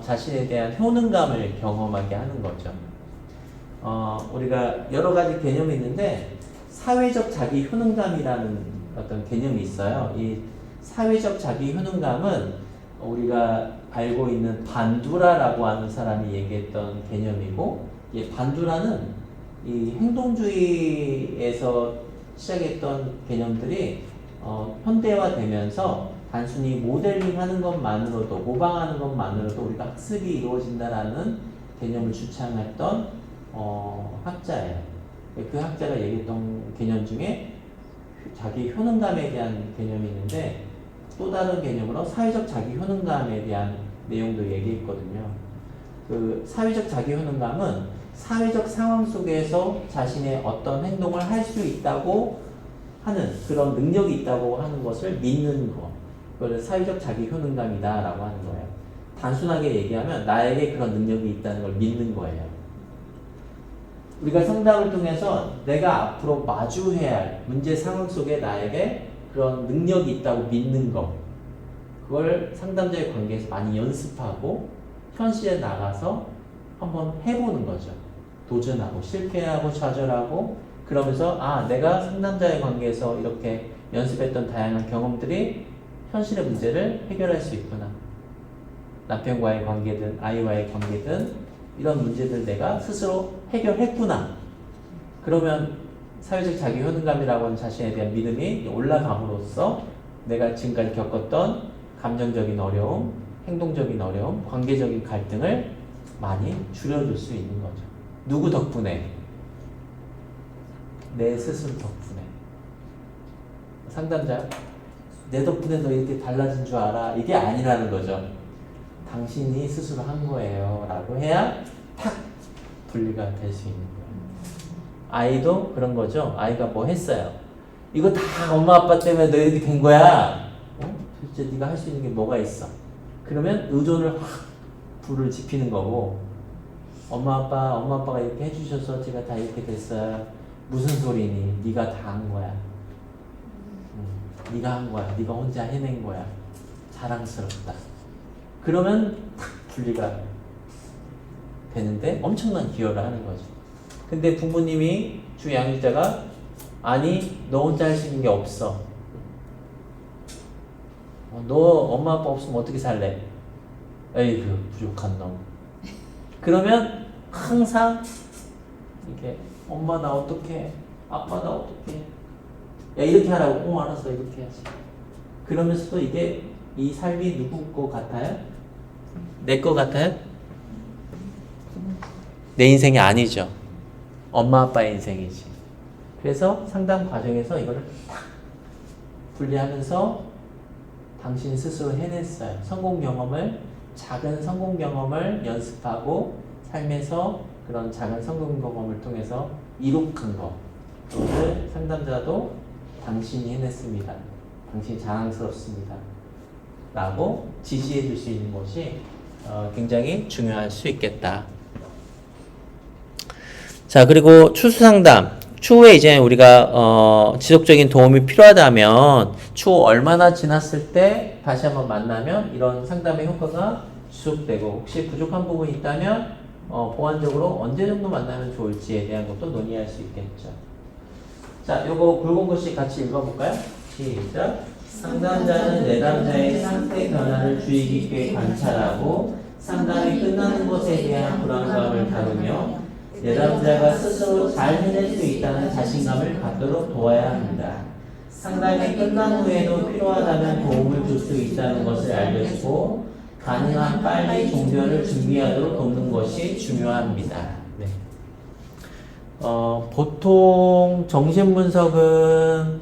자신에 대한 효능감을 경험하게 하는 거죠. 우리가 여러 가지 개념이 있는데, 사회적 자기 효능감이라는 어떤 개념이 있어요. 이 사회적 자기 효능감은 우리가 알고 있는 반두라라고 하는 사람이 얘기했던 개념이고, 이 반두라는 이 행동주의에서 시작했던 개념들이 현대화되면서 단순히 모델링 하는 것만으로도, 모방하는 것만으로도 우리가 학습이 이루어진다라는 개념을 주창했던 학자예요. 그 학자가 얘기했던 개념 중에 자기 효능감에 대한 개념이 있는데, 또 다른 개념으로 사회적 자기 효능감에 대한 내용도 얘기했거든요. 그 사회적 자기 효능감은 사회적 상황 속에서 자신의 어떤 행동을 할 수 있다고 하는, 그런 능력이 있다고 하는 것을 믿는 것, 그걸 사회적 자기 효능감이다라고 하는 거예요. 단순하게 얘기하면 나에게 그런 능력이 있다는 걸 믿는 거예요. 우리가 상담을 통해서 내가 앞으로 마주해야 할 문제 상황 속에 나에게 그런 능력이 있다고 믿는 거, 그걸 상담자의 관계에서 많이 연습하고 현실에 나가서 한번 해보는 거죠. 도전하고 실패하고 좌절하고 그러면서 아, 내가 상담자의 관계에서 이렇게 연습했던 다양한 경험들이 현실의 문제를 해결할 수 있구나. 남편과의 관계든 아이와의 관계든 이런 문제들 내가 스스로 해결했구나. 그러면 사회적 자기 효능감이라고 하는 자신에 대한 믿음이 올라감으로써 내가 지금까지 겪었던 감정적인 어려움, 행동적인 어려움, 관계적인 갈등을 많이 줄여줄 수 있는 거죠. 누구 덕분에? 내 스스로 덕분에. 상담자, 내 덕분에 너 이렇게 달라진 줄 알아? 이게 아니라는 거죠. 당신이 스스로 한 거예요 라고 해야 탁 분리가 될 수 있는 거예요. 아이도 그런 거죠. 아이가 뭐 했어요. 이거 다 엄마 아빠 때문에 너 이렇게 된 거야. 도대체 네가 할 수 있는 게 뭐가 있어? 그러면 의존을 확 불을 지피는 거고, 엄마 아빠가 이렇게 해주셔서 제가 다 이렇게 됐어요. 무슨 소리니? 네가 다 한 거야. 네가 한 거야. 네가 혼자 해낸 거야. 자랑스럽다. 그러면 탁 분리가 되는데 엄청난 기여를 하는 거죠. 근데 부모님이 주 양육자가 아니 너 혼자 할 수 있는 게 없어. 너 엄마 아빠 없으면 어떻게 살래? 에이그 부족한 놈. 그러면 항상 이렇게 엄마 나 어떡해? 아빠 나 어떡해? 야 이렇게 하라고. 알았어 이렇게 해야지. 그러면서도 이게 이 삶이 누구 거 같아요? 내 거 같아요? 내 인생이 아니죠. 엄마 아빠의 인생이지. 그래서 상담 과정에서 이거를 탁 분리하면서 당신 스스로 해냈어요. 작은 성공 경험을 연습하고 삶에서 그런 작은 성공 경험을 통해서 이룩한 거. 그것을 상담자도 당신이 해냈습니다. 당신이 자랑스럽습니다. 라고 지지해 줄 수 있는 것이 굉장히 중요할 수 있겠다. 자, 그리고 추수상담. 추후에 이제 우리가 지속적인 도움이 필요하다면 추후 얼마나 지났을 때 다시 한번 만나면 이런 상담의 효과가 지속되고, 혹시 부족한 부분이 있다면 보완적으로 언제 정도 만나면 좋을지에 대한 것도 논의할 수 있겠죠. 자, 요거 굵은 글씨 같이 읽어볼까요? 시작. 상담자는 내담자의 상태 변화를 주의 깊게 관찰하고 상담이 끝나는 것에 대한 불안감을 다루며 내담자가 스스로 잘 해낼 수 있다는 자신감을 갖도록 도와야 합니다. 상담이 끝난 후에도 필요하다면 도움을 줄 수 있다는 것을 알려주고 가능한 빨리 종결을 준비하도록 돕는 것이 중요합니다. 네. 보통 정신분석은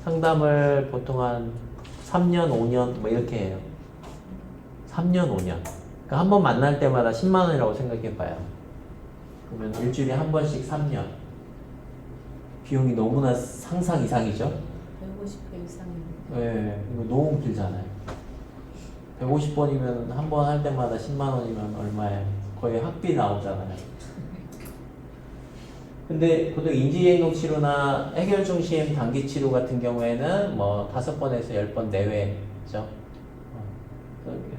상담을 보통 한 3년, 5년 뭐 이렇게 해요. 3년, 5년. 그러니까 한 번 만날 때마다 10만 원이라고 생각해 봐요. 그러면 일주일에 한 번씩 3년. 비용이 너무나 상상 이상이죠? 150배 이상입니다. 네, 이거 너무 길잖아요. 150번이면 한 번 할 때마다 10만 원이면 얼마예요? 거의 학비 나오잖아요. 근데 보통 인지행동 치료나 해결중심 단기치료 같은 경우에는 뭐 5번에서 10번 내외죠.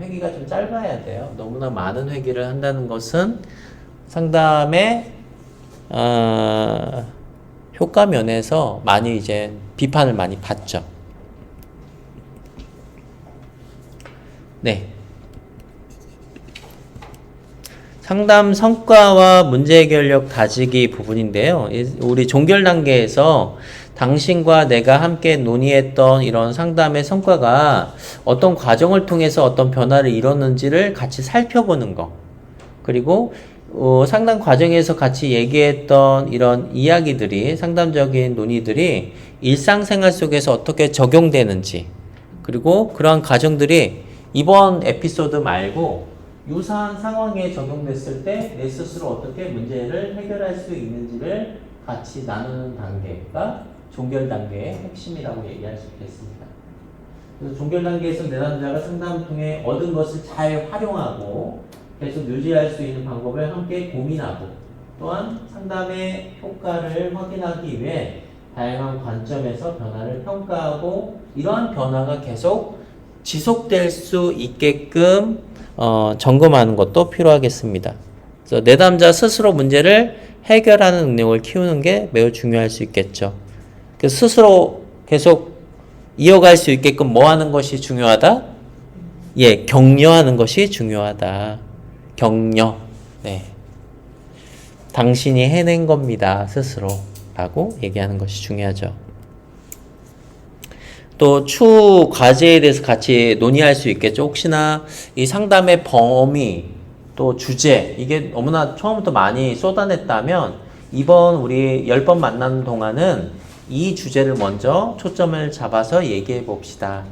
회기가 좀 짧아야 돼요. 너무나 많은 회기를 한다는 것은 상담의 효과 면에서 많이 이제 비판을 많이 받죠. 네. 상담 성과와 문제 해결력 다지기 부분인데요. 우리 종결 단계에서 당신과 내가 함께 논의했던 이런 상담의 성과가 어떤 과정을 통해서 어떤 변화를 이뤘는지를 같이 살펴보는 거. 그리고 상담 과정에서 같이 얘기했던 이런 이야기들이, 상담적인 논의들이 일상생활 속에서 어떻게 적용되는지, 그리고 그러한 과정들이 이번 에피소드 말고 유사한 상황에 적용됐을 때 내 스스로 어떻게 문제를 해결할 수 있는지를 같이 나누는 단계가 종결 단계의 핵심이라고 얘기할 수 있겠습니다. 그래서 종결 단계에서 내담자가 상담을 통해 얻은 것을 잘 활용하고 계속 유지할 수 있는 방법을 함께 고민하고, 또한 상담의 효과를 확인하기 위해 다양한 관점에서 변화를 평가하고 이러한 변화가 계속 지속될 수 있게끔 점검하는 것도 필요하겠습니다. 그래서 내담자 스스로 문제를 해결하는 능력을 키우는 게 매우 중요할 수 있겠죠. 그 스스로 계속 이어갈 수 있게끔 뭐 하는 것이 중요하다? 예, 격려하는 것이 중요하다. 격려. 네. 당신이 해낸 겁니다. 스스로. 라고 얘기하는 것이 중요하죠. 또 추후 과제에 대해서 같이 논의할 수 있겠죠. 혹시나 이 상담의 범위 또 주제 이게 너무나 처음부터 많이 쏟아냈다면 이번 우리 10번 만나는 동안은 이 주제를 먼저 초점을 잡아서 얘기해 봅시다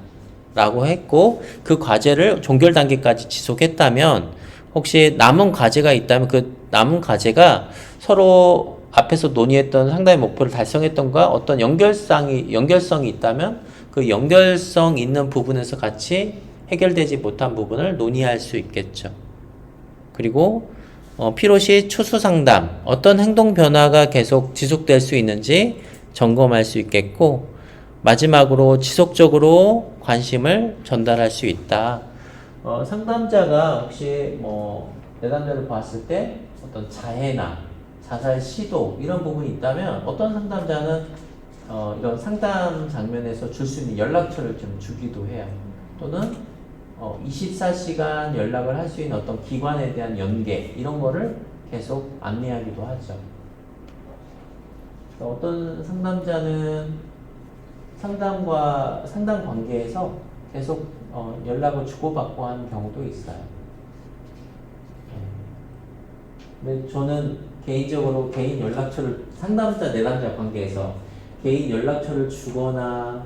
라고 했고 그 과제를 종결 단계까지 지속했다면 혹시 남은 과제가 있다면 그 남은 과제가 서로 앞에서 논의했던 상담의 목표를 달성했던 것과 어떤 연결성이 있다면 그 연결성 있는 부분에서 같이 해결되지 못한 부분을 논의할 수 있겠죠. 그리고 필요시 추수 상담, 어떤 행동 변화가 계속 지속될 수 있는지 점검할 수 있겠고 마지막으로 지속적으로 관심을 전달할 수 있다. 상담자가 혹시 내담자를 봤을 때 어떤 자해나 자살 시도 이런 부분이 있다면 어떤 상담자는 이런 상담 장면에서 줄 수 있는 연락처를 좀 주기도 해요. 또는 24시간 연락을 할 수 있는 어떤 기관에 대한 연계 이런 거를 계속 안내하기도 하죠. 어떤 상담자는 상담 관계에서 계속 연락을 주고받고 하는 경우도 있어요. 근데 저는 개인적으로 개인 연락처를 상담자 내담자 관계에서 개인 연락처를 주거나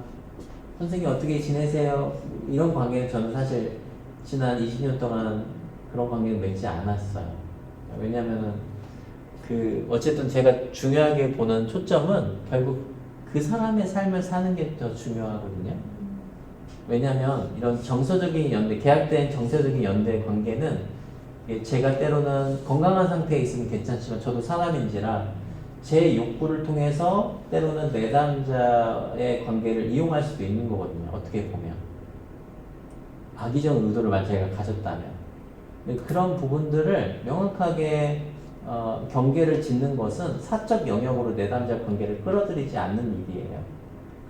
선생님 어떻게 지내세요? 이런 관계는 저는 사실 지난 20년 동안 그런 관계를 맺지 않았어요. 왜냐면은 어쨌든 제가 중요하게 보는 초점은 결국 그 사람의 삶을 사는 게 더 중요하거든요. 왜냐면 이런 정서적인 연대, 계약된 정서적인 연대 관계는 제가 때로는 건강한 상태에 있으면 괜찮지만 저도 사람인지라 제 욕구를 통해서 때로는 내담자의 관계를 이용할 수도 있는 거거든요. 어떻게 보면 악의적 의도를 제가 가졌다면 그런 부분들을 명확하게 경계를 짓는 것은 사적 영역으로 내담자 관계를 끌어들이지 않는 일이에요.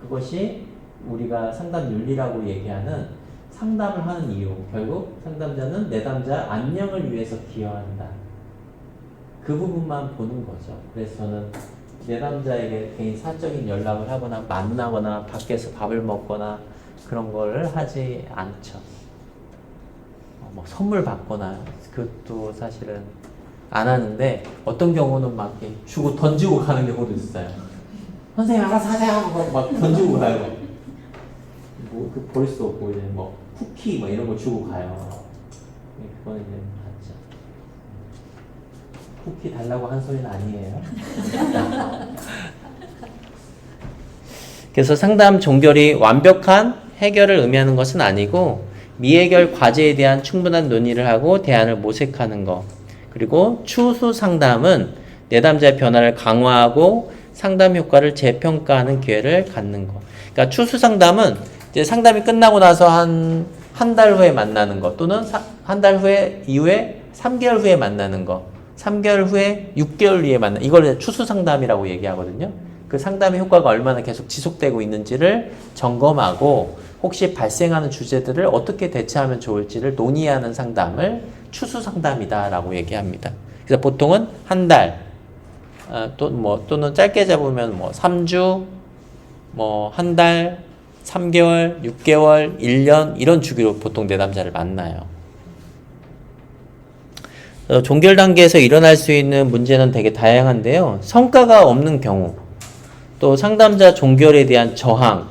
그것이 우리가 상담 윤리라고 얘기하는 상담을 하는 이유, 결국 상담자는 내담자 안녕을 위해서 기여한다. 그 부분만 보는 거죠. 그래서 저는 내담자에게 개인 사적인 연락을 하거나 만나거나 밖에서 밥을 먹거나 그런 거를 하지 않죠. 선물 받거나 그것도 사실은 안 하는데 어떤 경우는 막 이렇게 주고 던지고 가는 경우도 있어요. 선생님 알아서 하세요 하고 막 던지고 가요. 버릴 수 없고 이제 쿠키 이런 거 주고 가요. 그거는 이제 맞죠. 쿠키 달라고 한 소리는 아니에요. 그래서 상담 종결이 완벽한 해결을 의미하는 것은 아니고 미해결 과제에 대한 충분한 논의를 하고 대안을 모색하는 것. 그리고 추후 상담은 내담자의 변화를 강화하고 상담 효과를 재평가하는 기회를 갖는 것. 그러니까 추후 상담은 이제 상담이 끝나고 나서 한 달 후에 만나는 것 또는 한 달 후에 이후에 3개월 후에 만나는 것 3개월 후에 6개월 후에 만나는 이걸 추수 상담이라고 얘기하거든요. 그 상담의 효과가 얼마나 계속 지속되고 있는지를 점검하고 혹시 발생하는 주제들을 어떻게 대처하면 좋을지를 논의하는 상담을 추수 상담이다 라고 얘기합니다. 그래서 보통은 한 달 또는 짧게 잡으면 3주 한 달 3개월, 6개월, 1년 이런 주기로 보통 내담자를 만나요. 종결 단계에서 일어날 수 있는 문제는 되게 다양한데요. 성과가 없는 경우, 또 상담자 종결에 대한 저항,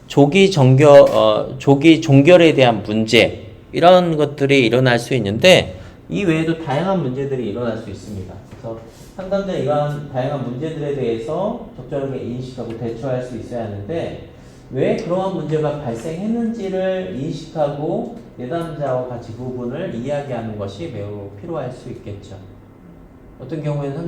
조기 종결에 대한 문제 이런 것들이 일어날 수 있는데 이 외에도 다양한 문제들이 일어날 수 있습니다. 그래서 상담자 이러한 다양한 문제들에 대해서 적절하게 인식하고 대처할 수 있어야 하는데 왜 그러한 문제가 발생했는지를 인식하고 내담자와 같이 부분을 이야기하는 것이 매우 필요할 수 있겠죠. 어떤 경우에는